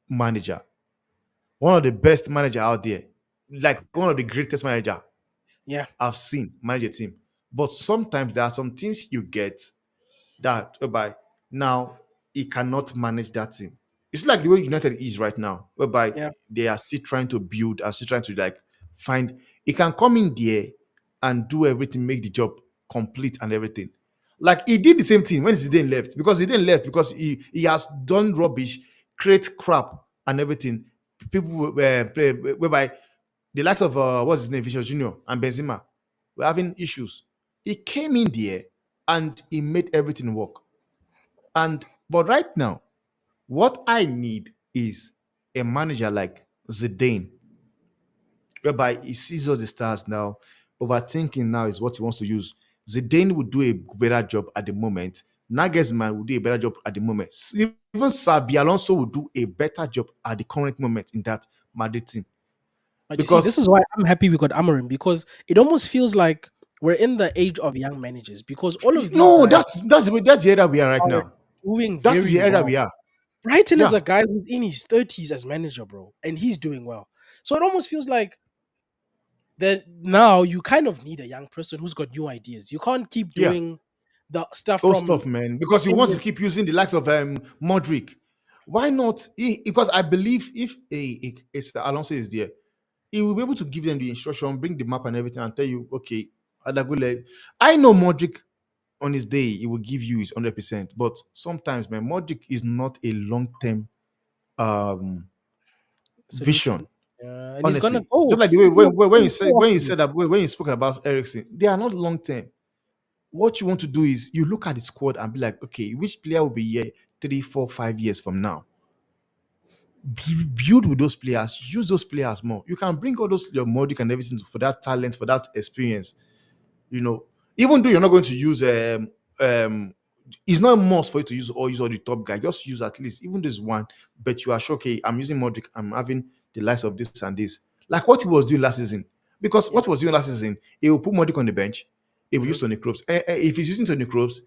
manager, one of the best manager out there, like one of the greatest manager yeah, I've seen manage a team. But sometimes there are some things you get that whereby now he cannot manage that team. It's like the way United is right now, whereby yeah, they are still trying to build and still trying to like find. He can come in there and do everything, make the job complete and everything. Like he did the same thing when Zidane left because Zidane left because he has done rubbish, create crap and everything. People play whereby the likes of what's his name, Vinicius Junior and Benzema were having issues. He came in there and he made everything work. And but right now, what I need is a manager like Zidane, whereby he sees all the stars now. Overthinking now is what he wants to use. Zidane would do a better job at the moment. Nagelsmann will do a better job at the moment. Even Sabi Alonso will do a better job at the current moment in that Madrid team. but you see, this Because is why I'm happy we got Amorim because it almost feels like we're in the age of young managers because all of these no, guys that's the area we are right are now. doing That is very the area well. we are. Brighton is Yeah, a guy who's in his 30s as manager, bro, and he's doing well. So it almost feels like that now you kind of need a young person who's got new ideas. You can't keep yeah. doing the stuff Old from stuff, man. Because he wants to England. keep using the likes of Modric. Why not? Because I believe if Alonso is there, he will be able to give them the instruction, bring the map and everything, and tell you, okay, Adagule. I know Modric on his day, he will give you his 100%. But sometimes, man, Modric is not a long-term um, Solution. vision. And he's gonna Honestly, go. just like the way He's gonna when you go said after this. that when you spoke about Ericsson, they are not long-term. What you want to do is you look at the squad and be like, okay, which player will be here 3, 4, 5 years from now? Build with those players, use those players more. You can bring all those your Modric and everything for that talent, for that experience. You know, even though you're not going to use um it's not a must for you to use all the top guys. Just use at least even this one, but you are sure, okay, I'm using Modric, I'm having the likes of this and this. Like what he was doing last season. Because Yeah. what he was doing last season, he will put Modric on the bench, he will Mhm. use Tony Kroos. If he's using Tony Kroos,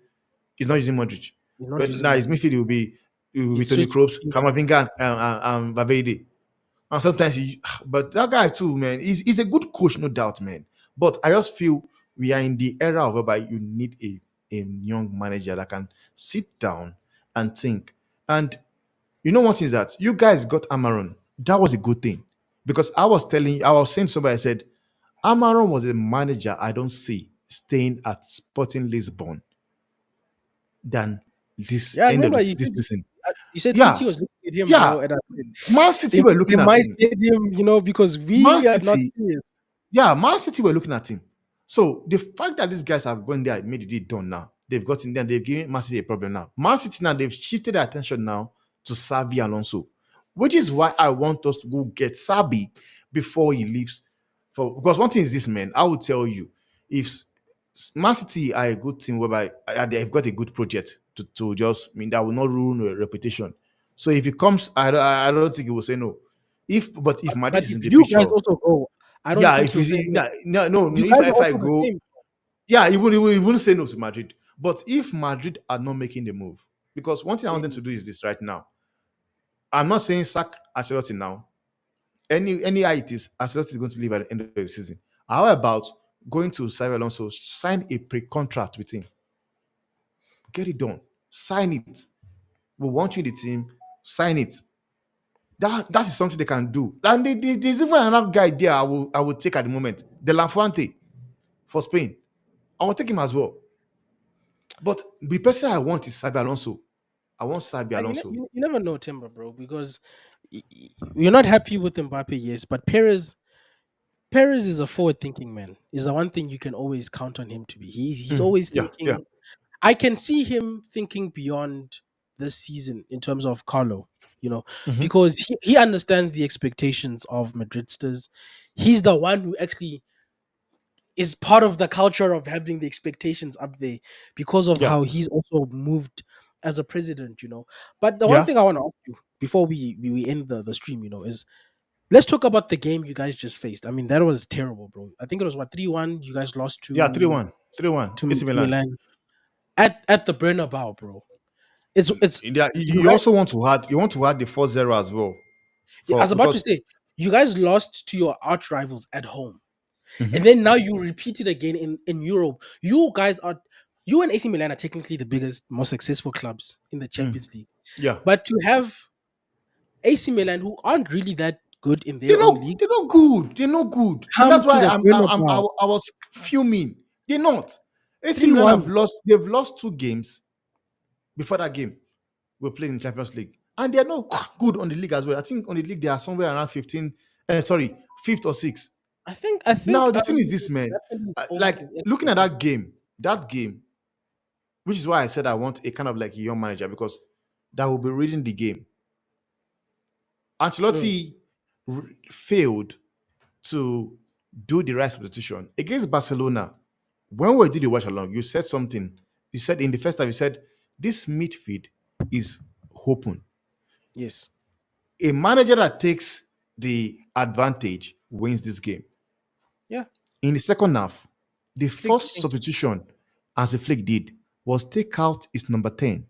he's not using Modric. He's not But using now his Modric. midfield will be It's Tony switch Kroos, between Kamavinga, and Valverde. And sometimes but that guy too, man, he's a good coach, no doubt, man. But I just feel we are in the era of whereby you need a young manager that can sit down and think. And you know what is that? You guys got Amaron. That was a good thing. Because I was saying to somebody, I said, Amaron was a manager I don't see staying at Sporting Lisbon than this Yeah, I end of remember this season. you said City Yeah, was looking at him, yeah. bro, and I said Man City were they looking at might him. get him, because Man we are not City serious. Yeah, Man City were looking at him. So the fact that these guys have gone there and made the deal done now, they've gotten there, they've given Man City a problem now. Man City now, they've shifted their attention now to Sabi Alonso, which is why I want us to go get Sabi before he leaves. Because one thing is this, man, I will tell you, if Man City are a good team whereby they've got a good project to just that will not ruin a reputation. So if it comes, I don't think he will say no. If Madrid But is if in the you guys picture, also go, I don't yeah, think if he'll you say see, no. no, no, no, You if guys are I also the go, same. yeah, he wouldn't say no to Madrid. But if Madrid are not making the move, because one thing I want them Then to do is this right now. I'm not saying sack Ancelotti now. Any how it is, Ancelotti is going to leave at the end of the season. How about going to Xavi Alonso, sign a pre-contract with him, get it done, sign it. We want you in the team, sign it. That is something they can do. And there's even another guy there I will take at the moment, De La Fuente for Spain. I will take him as well. But the person I want is Xabi Alonso. I want Xabi And Alonso. you never know, Timber, bro, because you're not happy with Mbappe, yes, but Perez is a forward-thinking man. Is the one thing you can always count on him to be. He's always Yeah, yeah. thinking. I can see him thinking beyond this season in terms of Carlo, you know, Mhm. because he understands the expectations of Madridsters. He's the one who actually is part of the culture of having the expectations up there because of Yeah, how he's also moved as a president. But the one yeah, thing I want to ask you before we end the stream, is let's talk about the game you guys just faced. I mean, that was terrible, bro. I think it was what 3-1. You guys lost yeah. Three to one, 3-1. AC to Milan. Milan at the Bernabeu, bro. It's Yeah, you you guys. also want to add the 4-0 as well I for was about to because say you guys lost to your arch rivals at home, Mhm. and then now you repeat it again in Europe. You and AC Milan are technically the biggest, most successful clubs in the Mm. Champions League, Yeah. but to have AC Milan, who aren't really that good in They're their own not league, they're not good. They're not good. And come that's to why the Bernabeu I was fuming. They're not. AC Milan 3-1. they've lost two games before that game. We're playing in Champions League. And they're not good on the league as well. I think on the league they are somewhere around 15, sorry, fifth or sixth. I think Now the thing is this, man. Napoli's own Like is looking at excellent. that game, which is why I said I want a kind of like a young manager because that will be reading the game. Mm, Ancelotti failed to do the right substitution against Barcelona. When we did the watch along, you said something. You said in the first time, you said this midfield is open. yes. A manager that takes the advantage wins this game. Yeah. In the second half, the Flick first changed. substitution, as the Flick did, was take out his number 10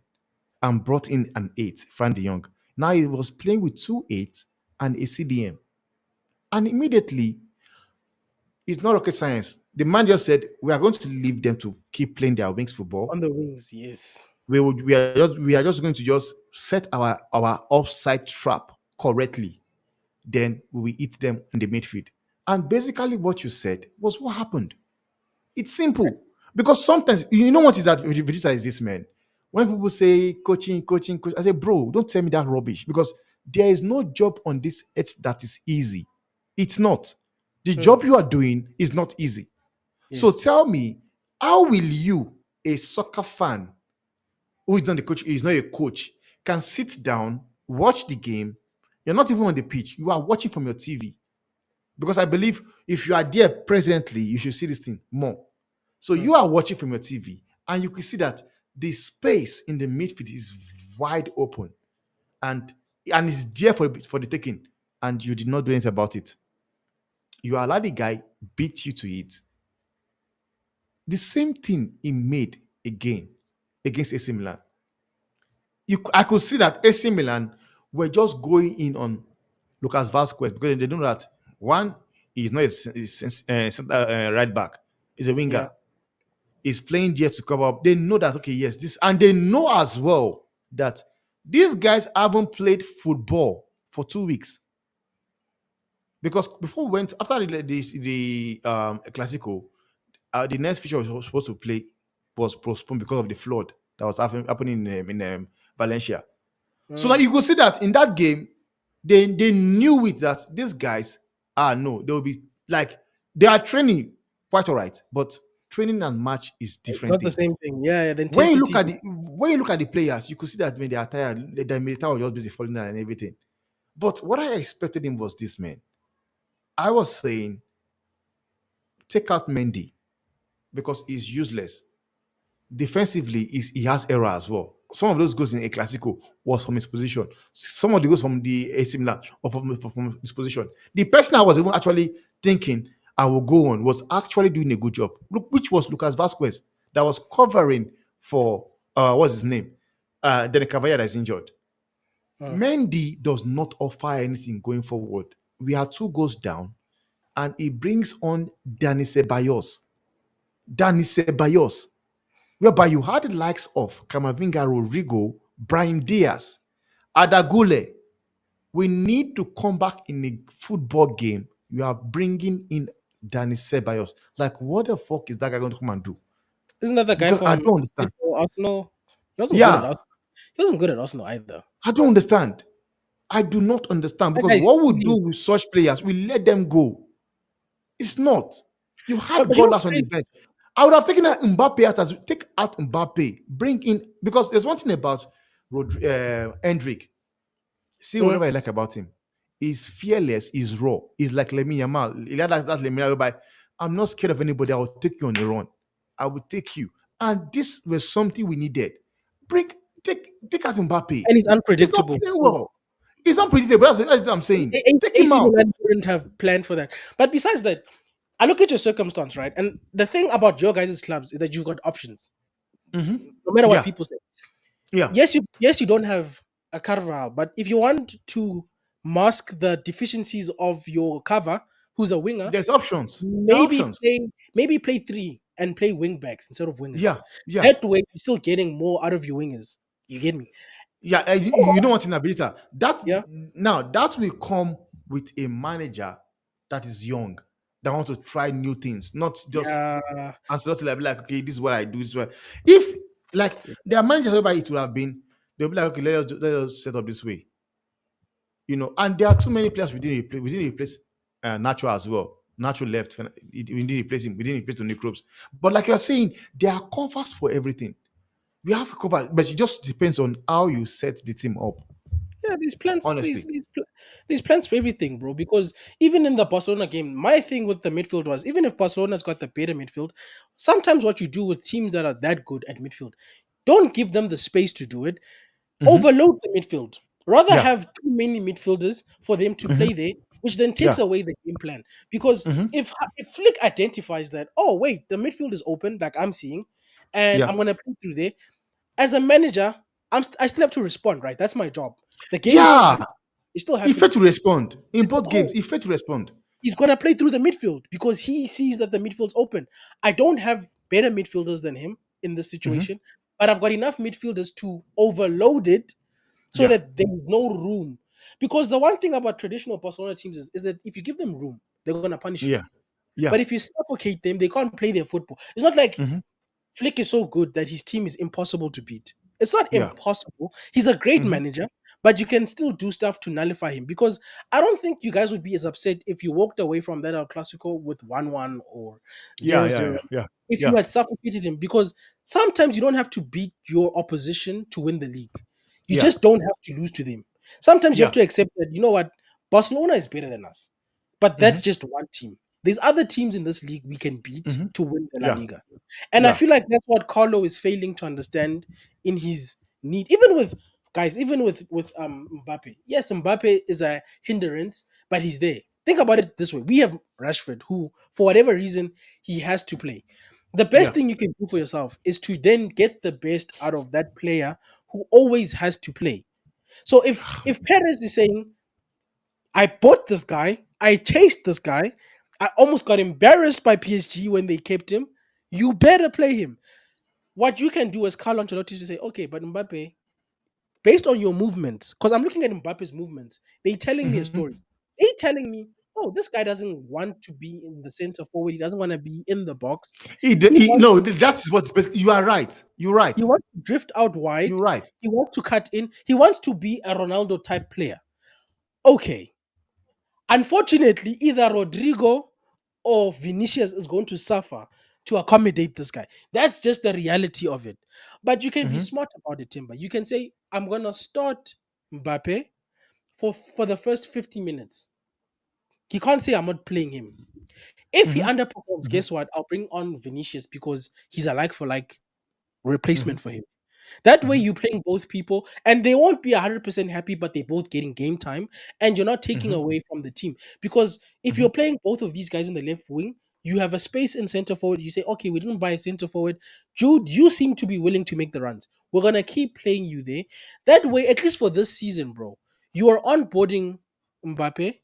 and brought in an 8, Frank de Jong. Now he was playing with two 8 and a CDM. And immediately, it's not rocket science. The man just said, we are going to leave them to keep playing their wings football. On the wings, yes. We are just going to just set our offside trap correctly. Then we will eat them in the midfield. And basically, what you said was what happened. It's simple because sometimes you know what is that Vegeta is this, man. When people say coaching, coaching, coach, I say, bro, don't tell me that rubbish because there is no job on this earth that is easy. It's not. The Mm, job you are doing is not easy. So yes. tell me, how will you, a soccer fan who is not the coach, is not a coach, can sit down, watch the game? You're not even on the pitch. You are watching from your TV. Because I believe if you are there presently, you should see this thing more. So Mm. you are watching from your TV, and you can see that the space in the midfield is wide open, and it's there for the taking, and you did not do anything about it. You allowed the guy beat you to it. The same thing he made again against AC Milan. I could see that AC Milan were just going in on Lucas Vasquez because they know that one, he's not a right back, he's a Yeah. winger. He's playing there to cover up. They know that, okay, yes, this, and they know as well that these guys haven't played football for 2 weeks. Because before we went, after the Clasico, the next feature was supposed to play was postponed because of the flood that was happening in Valencia. So that Mm. you could see that in that game, they knew it that these guys no, they will be like they are training quite all right, but training and match is It's different not the thing. same thing. Yeah, the When you intensity look is at the players, you could see that when they are tired, the military was just busy falling down and everything. But what I expected him was this, man. I was saying take out Mendy because he's useless. Defensively, he has error as well. Some of those goals in a Clasico was from his position. Some of the goals from the AC Milan or from his position. The person I was even actually thinking I will go on was actually doing a good job. Look, which was Lucas Vasquez that was covering for what's his name? Then Cavalla that is injured. mm. Mendy does not offer anything going forward. We are 2 goals down, and he brings on Danny Ceballos. Danny Ceballos, whereby you had the likes of Camavinga, Rodrigo, Brian Diaz, Adagule. We need to come back in a football game. You are bringing in Danny Ceballos. Like, what the fuck is that guy going to come and do? Isn't that the guy Because I from don't understand. Arsenal? He wasn't good at Yeah, Arsenal. He wasn't good at Arsenal either. I don't understand. I do not understand That because guy's what we silly. do with such players, we let them go. It's not. You had But you know ballers what's on the crazy? bench. I would have taken out Mbappe out as take out Mbappe, bring in because there's one thing about Hendrick. See Mm. whatever I like about him. He's fearless, he's raw, he's like Lemmy Yamal. He had that Lemmy Yamal whereby I'm not scared of anybody, I will take you on the run. I will take you. And this was something we needed. Bring take out Mbappe. And he's He's not unpredictable. playing well. He's unpredictable. That's what I'm saying. Take him AC out. Milan wouldn't have planned for that. But besides that, I look at your circumstance, right? And the thing about your guys' clubs is that you've got options, Mhm. no matter what Yeah, people say. yeah. Yes, you don't have a Carval, but if you want to mask the deficiencies of your cover, who's a winger, There's options. There are maybe options. play three and play wing backs instead of wingers. Yeah, yeah, That way, you're still getting more out of your wingers. You get me? yeah. You know what in Abilita? That Yeah, now that will come with a manager that is young, that want to try new things, not just yeah. Ancelotti like, be like, okay, this is what I do. This is what if like there are managers whereby it would have been, they'll be like, okay, let us set up this way, And there are too many players we didn't replace Natural as well. Natural left. We didn't replace him. We didn't replace Tony Kroos. But like you're saying, there are covers for everything. We have a cover, but it just depends on how you set the team up. Yeah, these plans, Honestly. these plans for everything, bro. Because even in the Barcelona game, my thing with the midfield was even if Barcelona's got the better midfield, sometimes what you do with teams that are that good at midfield, don't give them the space to do it. Hmm. Overload the midfield. Rather Yeah. have too many midfielders for them to Hmm. play there, which then takes Yeah. away the game plan. Because Hmm. if Flick identifies that, oh wait, the midfield is open, like I'm seeing, and Yeah. I'm gonna play through there, as a manager, I still have to respond, right? That's my job. The game is still Yeah. happening. It's still He happening. failed to respond in And both games. oh, He failed to respond. he's gonna play through the midfield because he sees that the midfield's open. I don't have better midfielders than him in this Hmm. situation, but I've got enough midfielders to overload it so Yeah. that there is no room. Because the one thing about traditional Barcelona teams is that if you give them room, they're gonna punish you. Yeah. Yeah. But if you suffocate them, they can't play their football. It's not like Hmm. Flick is so good that his team is impossible to beat. It's not Yeah. impossible. He's a great Hmm. manager, but you can still do stuff to nullify him because I don't think you guys would be as upset if you walked away from that El Clasico with 1-1 or Yeah. 0-0 Yeah. Yeah. if you Yeah. had suffocated him because sometimes you don't have to beat your opposition to win the league. You Yeah. just don't have to lose to them. Sometimes you have Yeah. to accept that, you know what, Barcelona is better than us, but that's Hmm. just one team. There's other teams in this league we can beat Hmm. to win the La Yeah. Liga. And I Yeah. feel like that's what Carlo is failing to understand in his need, even with guys, even with Mbappe. Yes, Mbappe is a hindrance, but he's there. Think about it this way: we have Rashford, who for whatever reason he has to play. The best Yeah. thing you can do for yourself is to then get the best out of that player who always has to play. So if Perez is saying, I bought this guy, I chased this guy, I almost got embarrassed by PSG when they kept him, you better play him. What you can do as Carlo Ancelotti is to say, okay, but Mbappe, based on your movements, because I'm looking at Mbappe's movements, they telling me a Hmm. story. They telling me, oh, this guy doesn't want to be in the center forward. He doesn't want to be in the box. He wants No, that is what you are right. You're right. he wants to drift out wide. You're right. He wants to cut in. He wants to be a Ronaldo type player. Okay. Unfortunately, either Rodrigo or Vinicius is going to suffer to accommodate this guy. That's just the reality of it. But you can be Hmm. smart about it, Timber. You can say, I'm gonna start Mbappe for the first 50 minutes. He can't say I'm not playing him. If he Hmm. underperforms, Hmm. guess what? I'll bring on Vinicius because he's a like for like Hmm. replacement for him. That way, Hmm. you're playing both people, and they won't be 100% happy, but they're both getting game time, and you're not taking Hmm. away from the team. Because if Hmm. you're playing both of these guys in the left wing, you have a space in center forward. You say, okay, we didn't buy a center forward. Jude, you seem to be willing to make the runs. We're gonna keep playing you there. That way, at least for this season, bro, you are onboarding Mbappe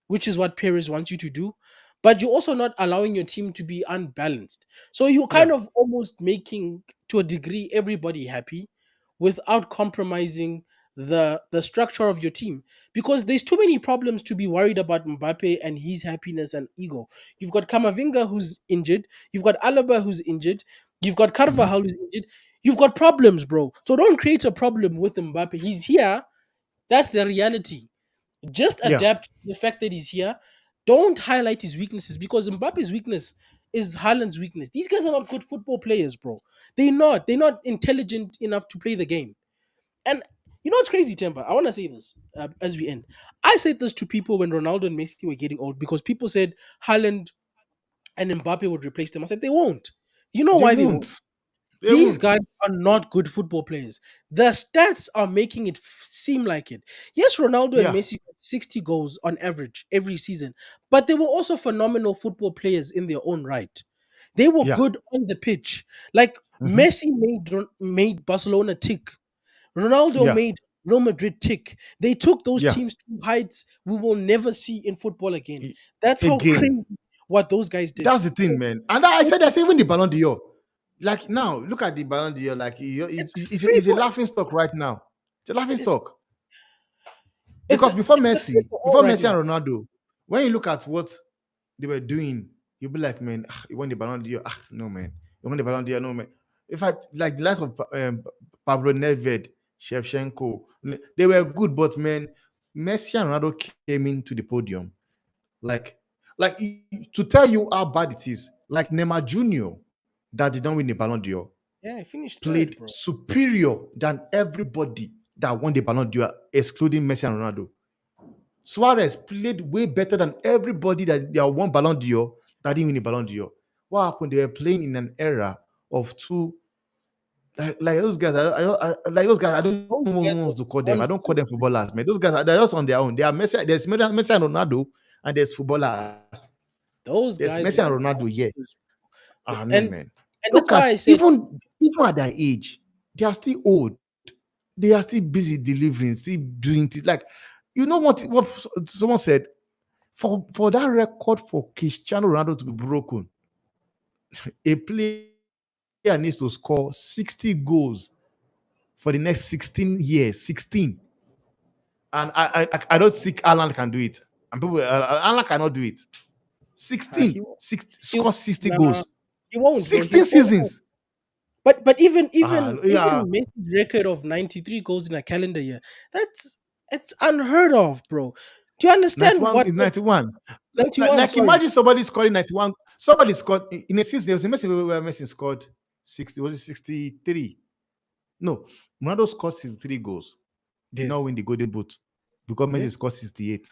which is what Perez wants you to do, but you're also not allowing your team to be unbalanced. So you're kind Yeah. of almost making, to a degree, everybody happy without compromising the structure of your team, because there's too many problems to be worried about Mbappe and his happiness and ego. You've got Kamavinga who's injured, you've got Alaba who's injured, you've got Hmm. Carvajal who's injured. You've got problems, bro. So don't create a problem with Mbappe. He's here. That's the reality. Just Yeah. adapt to the fact that he's here. Don't highlight his weaknesses, because Mbappe's weakness is Haaland's weakness. These guys are not good football players, bro. They're not. They're not intelligent enough to play the game. And you know what's crazy, Temper? I want to say this as we end. I said this to people when Ronaldo and Messi were getting old, because people said Haaland and Mbappe would replace them. I said they won't. You know They why they won't? won't. They These won't. guys are not good football players. The stats are making it seem like it. Yes, Ronaldo and Yeah. Messi got 60 goals on average every season, but they were also phenomenal football players in their own right. They were Yeah. good on the pitch. Like Hmm. Messi made Barcelona tick. Ronaldo Yeah. made Real Madrid tick. They took those Yeah. teams to heights we will never see in football again. E- That's how Again. crazy what those guys did. That's the thing, So, man. And I so said that's even the Ballon d'Or. Like now, look at the Ballon d'Or. Like it's free it's a for laughing stock right now. It's a laughing it's stock it's because before it's a free Messi, for all before right Messi now. and Ronaldo, when you look at what they were doing, you'll be like, man, you won the Ballon d'Or. No, man, you won the Ballon d'Or. No, man. In fact, like the likes of Pablo Nedved, Shevchenko, they were good, but man, Messi and Ronaldo came into the podium. Like, to tell you how bad it is, like Neymar Jr. that did not win the Ballon d'Or Yeah, I finished third, played bro. superior than everybody that won the Ballon d'Or, excluding Messi and Ronaldo. Suarez played way better than everybody that won Ballon d'Or that didn't win the Ballon d'Or. What happened? They were playing in an era of two like those guys. Like those guys. I don't Those even guys know were what to call them. I don't call monsters. them footballers, man. Those guys they're just on their own. They are Messi. There's Messi and Ronaldo, and there's footballers. Those There's guys Messi were and Ronaldo. Yeah. monsters. No, And man. and that's Look why I at said even at their age, they are still old. They are still busy delivering, still doing things. Like you know what someone said for that record for Cristiano Ronaldo to be broken, a player needs to score 60 goals for the next 16 years. 16. And I don't think Alan can do it. And people Alan cannot do it. he 16, won't. 60, He, score 60 nah, goals. he won't, bro. He'll 16 fall off. seasons. But even Yeah, Messi's record of 93 goals in a calendar year, that's it's unheard of, bro. Do you understand 91 what is 91. Like, 91? like Sorry. imagine somebody scoring 91. Somebody scored in a season. There was a Messi where Messi scored 60. Was it 63? No, Ronaldo scored 63 goals. Did not Yes. win the Golden Boot because Messi Yes. scored 68.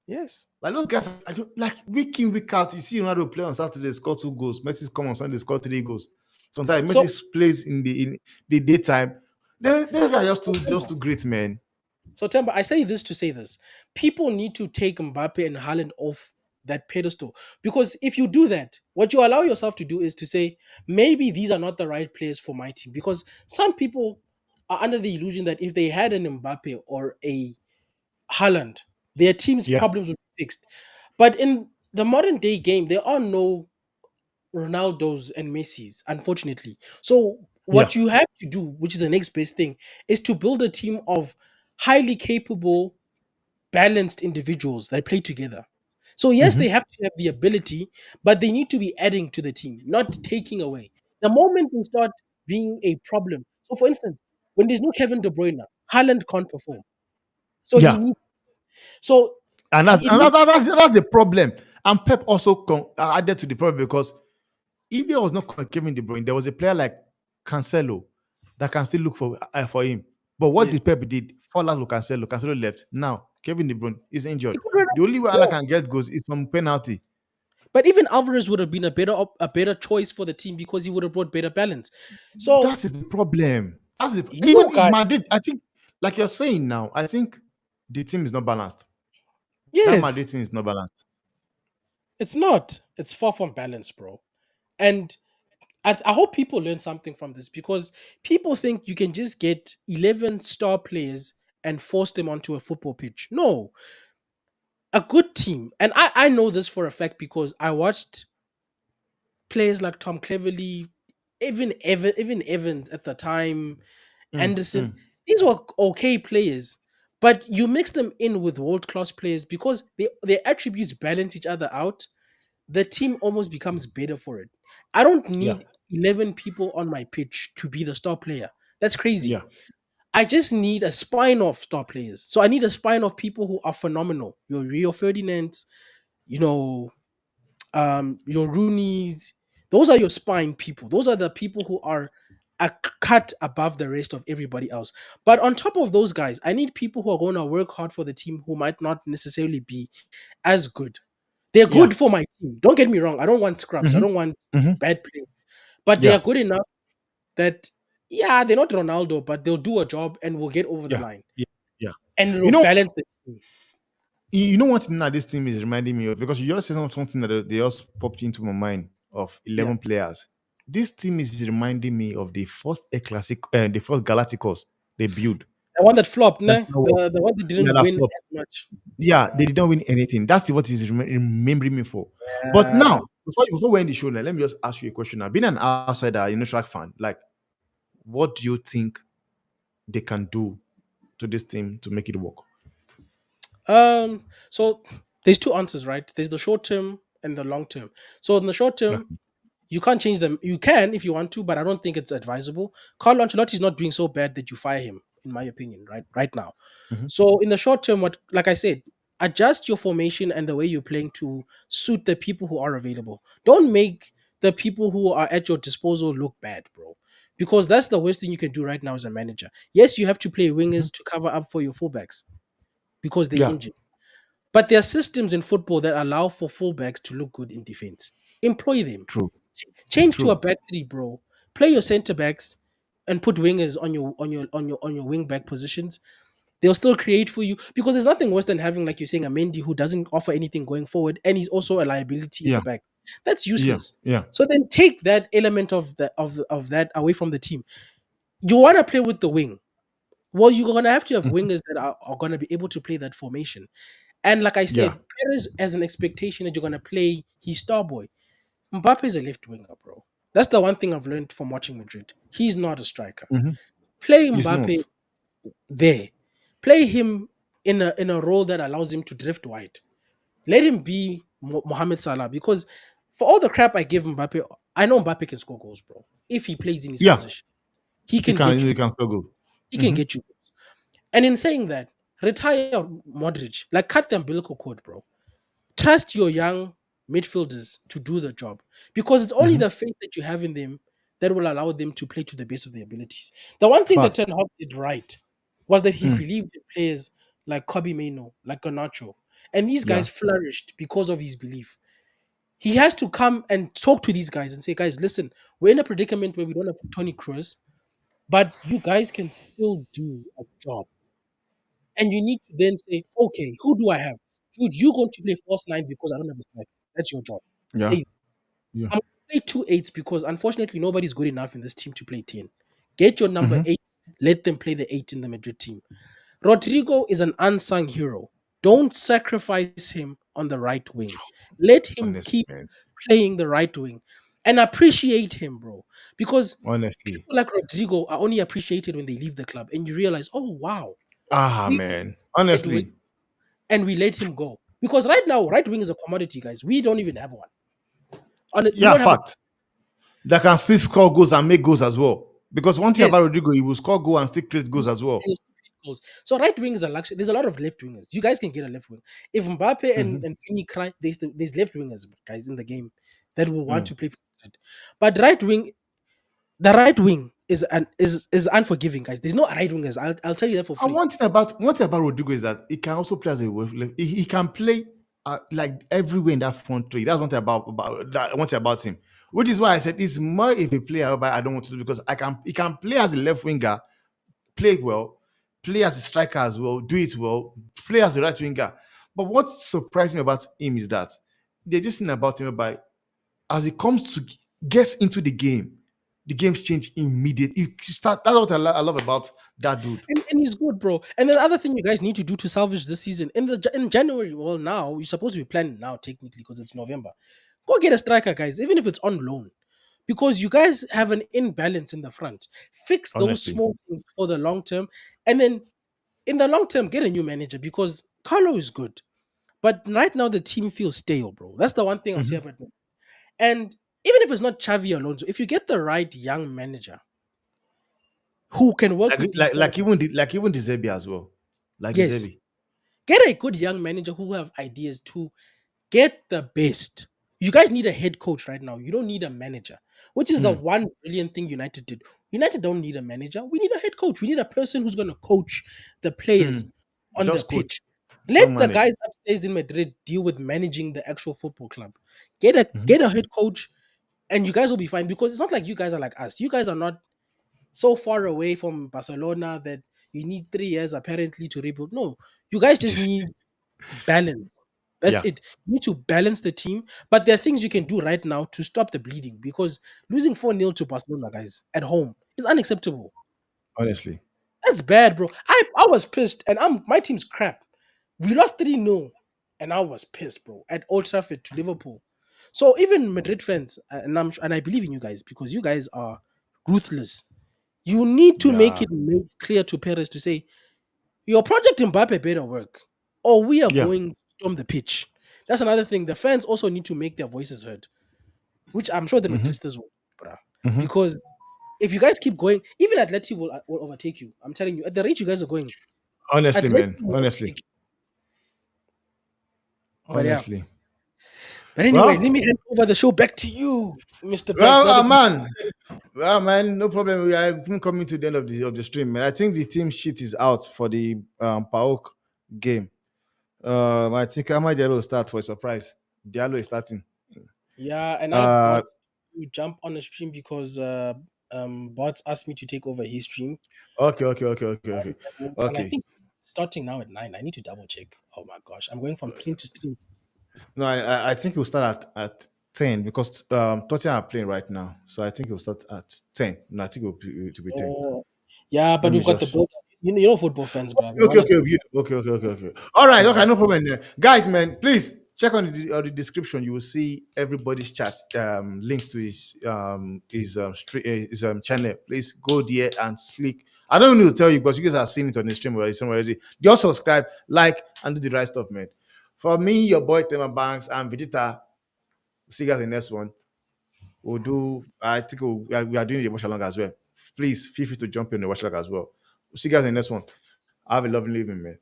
Yes. Like those guys, like week in, week out, you see Ronaldo play on Saturday, score 2 goals. Messi come on Sunday, score 3 goals. Sometimes So Messi plays in the daytime. They are just September. too great, man. So Temba, I say this to say this. People need to take Mbappe and Haaland off that pedestal, because if you do that, what you allow yourself to do is to say maybe these are not the right players for my team, because some people are under the illusion that if they had an Mbappe or a Haaland, their team's Yeah. problems would be fixed. But in the modern day game, there are no Ronaldos and Messis, unfortunately. So Yeah. what you have to do, which is the next best thing, is to build a team of highly capable, balanced individuals that play together. So yes, they Mhm. have to have the ability, but they need to be adding to the team, not taking away. The moment they start being a problem. So for instance, when there's no Kevin De Bruyne, Haaland can't perform. So he Yeah. needs so And he it needs that's the problem. And Pep also added to the problem because if there was no Kevin De Bruyne, there was a player like Cancelo that can still look for him. But what yes. the Pep did, fall out with Cancelo. Cancelo left. Now Kevin De Bruyne is He injured. could run The only way Allah bro. can get goals is from penalty. But even Alvarez would have been a better choice for the team, because he would have brought better balance. So That is the problem. Even you in guys, Madrid, I think, like you're saying now, I think the team is not balanced. That yes, Madrid team is not balanced. it's not. It's far from balance, bro. And I hope people learn something from this, because people think you can just get 11 star players and force them onto a football pitch. No, a good team, and I know this for a fact because I watched players like Tom Cleverley, even Evans at the time, Mm, Anderson. mm. These were okay players, but you mix them in with world class players because their attributes balance each other out. The team almost becomes better for it. I don't Yeah, need 11 people on my pitch to be the star player. That's crazy. yeah, I just need a spine of star players. So I need a spine of people who are phenomenal. Your Rio Ferdinands, you know, your Rooney's. Those are your spine people. Those are the people who are a cut above the rest of everybody else. But on top of those guys, I need people who are going to work hard for the team who might not necessarily be as good. They're yeah. good for my team. Don't get me wrong. I don't want scrubs. I Mm-hmm, don't want mm-hmm. bad players. But they Yeah, are good enough that, yeah, they're not Ronaldo, but they'll do a job and we'll get over the yeah, line. yeah, yeah. And You it'll know, balance the team. you know one thing that this team is reminding me of, because you just said something that they just popped into my mind of Yeah. 11 players. This team is reminding me of the first Classic, the first Galacticos they built. The one that flopped, That's no? not what. The one that Yeah, didn't that win flop. as much. Yeah, they did not win anything. That's what is remembering me for. But Uh, now, before we end the show, now, let me just ask you a question. Now, being an outsider, Track fan, like, what do you think they can do to this team to make it work? so there's two answers, right? There's the short term and the long term. So in the short Yeah. term, you can't change them. You can if you want to, but I don't think it's advisable. Carlo Ancelotti is not doing so bad that you fire him, in my opinion, right now. Mm-hmm. So in the short term, what like I said, adjust your formation and the way you're playing to suit the people who are available. Don't make the people who are at your disposal look bad, bro. Because that's the worst thing you can do right now as a manager. Yes, you have to play Mm-hmm. wingers to cover up for your fullbacks because they're Yeah. injured. But there are systems in football that allow for fullbacks to look good in defense. Employ them. True. Change to a True. back three, bro. Play your center backs and put wingers on your wing back positions. They'll still create for you because there's nothing worse than having, like you're saying, a Mendy who doesn't offer anything going forward and he's also a liability at Yeah. the back. That's Yeah. useless. Yeah. So then take that element of that away from the team. You want to play with the wing. Well, you're gonna have to have Mhm. wingers that are gonna be able to play that formation. And like I Yeah. said, Perez has an expectation that you're gonna play his star boy. Mbappe is a left winger, bro. That's the one thing I've learned from watching Madrid. He's not a striker. Mhm. Play It's Mbappe not. there. Play him in a role that allows him to drift wide. Let him be Mohamed Salah because for all the crap I give Mbappe, I know Mbappe can score goals, bro. If he plays in his Yeah. position, he You can can. get you. You can still go. He can Mhm. get you goals. And in saying that, retire Modric. Like cut the umbilical cord, bro. Trust your young midfielders to do the job because it's only Mhm. the faith that you have in them that will allow them to play to the best of their abilities. The one thing that Fact. Ten Hag did right was that he Mm. believed in players like Kobe Mano, like Garnacho, and these Yeah. guys flourished because of his belief. He has to come and talk to these guys and say, guys, listen, we're in a predicament where we don't have Tony Cruz, but you guys can still do a job. And you need to then say, okay, who do I have? Dude, you're going to play false nine because I don't have a striker. That's your job. Yeah. Stay. Yeah. I'm going to play two eights because unfortunately nobody's good enough in this team to play 10. Get your number Mhm. eight. Let them play the eight in the Madrid team. Rodrigo is an unsung hero. Don't sacrifice him on the right wing. Let him Honestly, keep man. playing the right wing and appreciate him, bro. Because Honestly. people like Rodrigo are only appreciated when they leave the club and you realize, oh, wow, Ah, we man. right wing Honestly. and we let him go. Because right now, right wing is a commodity, guys. We don't even have one. We Yeah. don't have a Fact. That can still score goals and make goals as well. Because one thing yes, about Rodrigo, he will score goal and still create goals as well. goals. So right wing is a luxury. There's a lot of left wingers. You guys can get a left wing. If Mbappe Mhm. and Fini cry, there's left wingers, guys, in the game that will want Mm. to play for Madrid. But the right wing is unforgiving, guys. There's no right wingers. I'll tell you that for And free. one thing about Rodrigo is that he can also play as a left. He can play like everywhere in that front three. That's one thing about that. One thing about him, which is why I said he's more of a player. But I don't want to do because I can. He can play as a left winger, play well, play as a striker as well, do it well, play as a right winger. But what surprised me about him is that there's this thing about him by as he comes to gets into the game. the games change immediately. You start. That's what I love about that dude. And he's good, bro. And then the other thing you guys need to do to salvage this season in January. Well, now you're supposed to be planning now, technically, because it's November. Go get a striker, guys, even if it's on loan, because you guys have an imbalance in the front. Fix those Honestly. small things for the long term, and then in the long term, get a new manager because Carlo is good, but right now the team feels stale, bro. That's the one thing I'll say Mhm. about it. And even if it's not Xavi Alonso, if you get the right young manager who can work Like with these like stars, like even the Zebi as well. Like the yes, Zebi. get a good young manager who have ideas to get the best. You guys need a head coach right now. You don't need a manager, which is the Mm. one brilliant thing United did. United don't need a manager. We need a head coach. We need a person who's going to coach the players Mm. on the Just coach. pitch. Don't Let the manage. guys upstairs in Madrid deal with managing the actual football club. Get a Mhm. get a head coach, and you guys will be fine because it's not like you guys are like us. You guys are not so far away from Barcelona that you need 3 years apparently to rebuild. No, you guys just need balance. That's Yeah. it. You need to balance the team, but there are things you can do right now to stop the bleeding because losing 4-0 to Barcelona, guys, at home is unacceptable. Honestly. That's bad, bro. I was pissed, and my team's crap. We lost 3-0, and I was pissed, bro, at Old Trafford to Liverpool. So even Madrid fans, and I believe in you guys because you guys are ruthless. You need to make Yeah. it made clear to Perez to say your project Mbappe better work, or we are Yeah. going to storm the pitch. That's another thing. The fans also need to make their voices heard, which I'm sure the Hmm. Madridistas will, bruh. Hmm. Because if you guys keep going, even Atleti will overtake you. I'm telling you, at the rate you guys are going, Honestly, Atleti man. will Honestly. overtake you. But yeah. Honestly. But anyway, let Well, me hand over the show back to you, Mr. Banks. Now that man. Well, man, no problem. We are even coming to the end of the stream, man. I think the team sheet is out for the PAOK game. I think Ahmad Diallo will start for a surprise. Diallo is starting. yeah, and I've Uh, got to jump on the stream because Bots asked me to take over his stream. okay. And I Okay. think starting now at 9. I need to double check. Oh my gosh, I'm going from stream to stream. No, I think he'll start at 10 because Tottenham are playing right now. So I think he'll start at 10. No, I think it'll be 10. Oh, yeah, Let but me we've got the just. build. You know football fans, bro. We Okay, want to okay, do okay. All right, yeah. okay, no problem there. Guys, man, please check on the description. You will see everybody's chat links to his channel. Please go there and click. I don't need to tell you because you guys have seen it on the stream already. Somewhere already. Just subscribe, like, and do the right stuff, man. For me, your boy Tema Banks and Vegeta. See you guys in the next one. We'll do. I think we are doing the watch along as well. Please feel free to jump in the watch along as well. We'll see you guys in the next one. Have a lovely evening, man.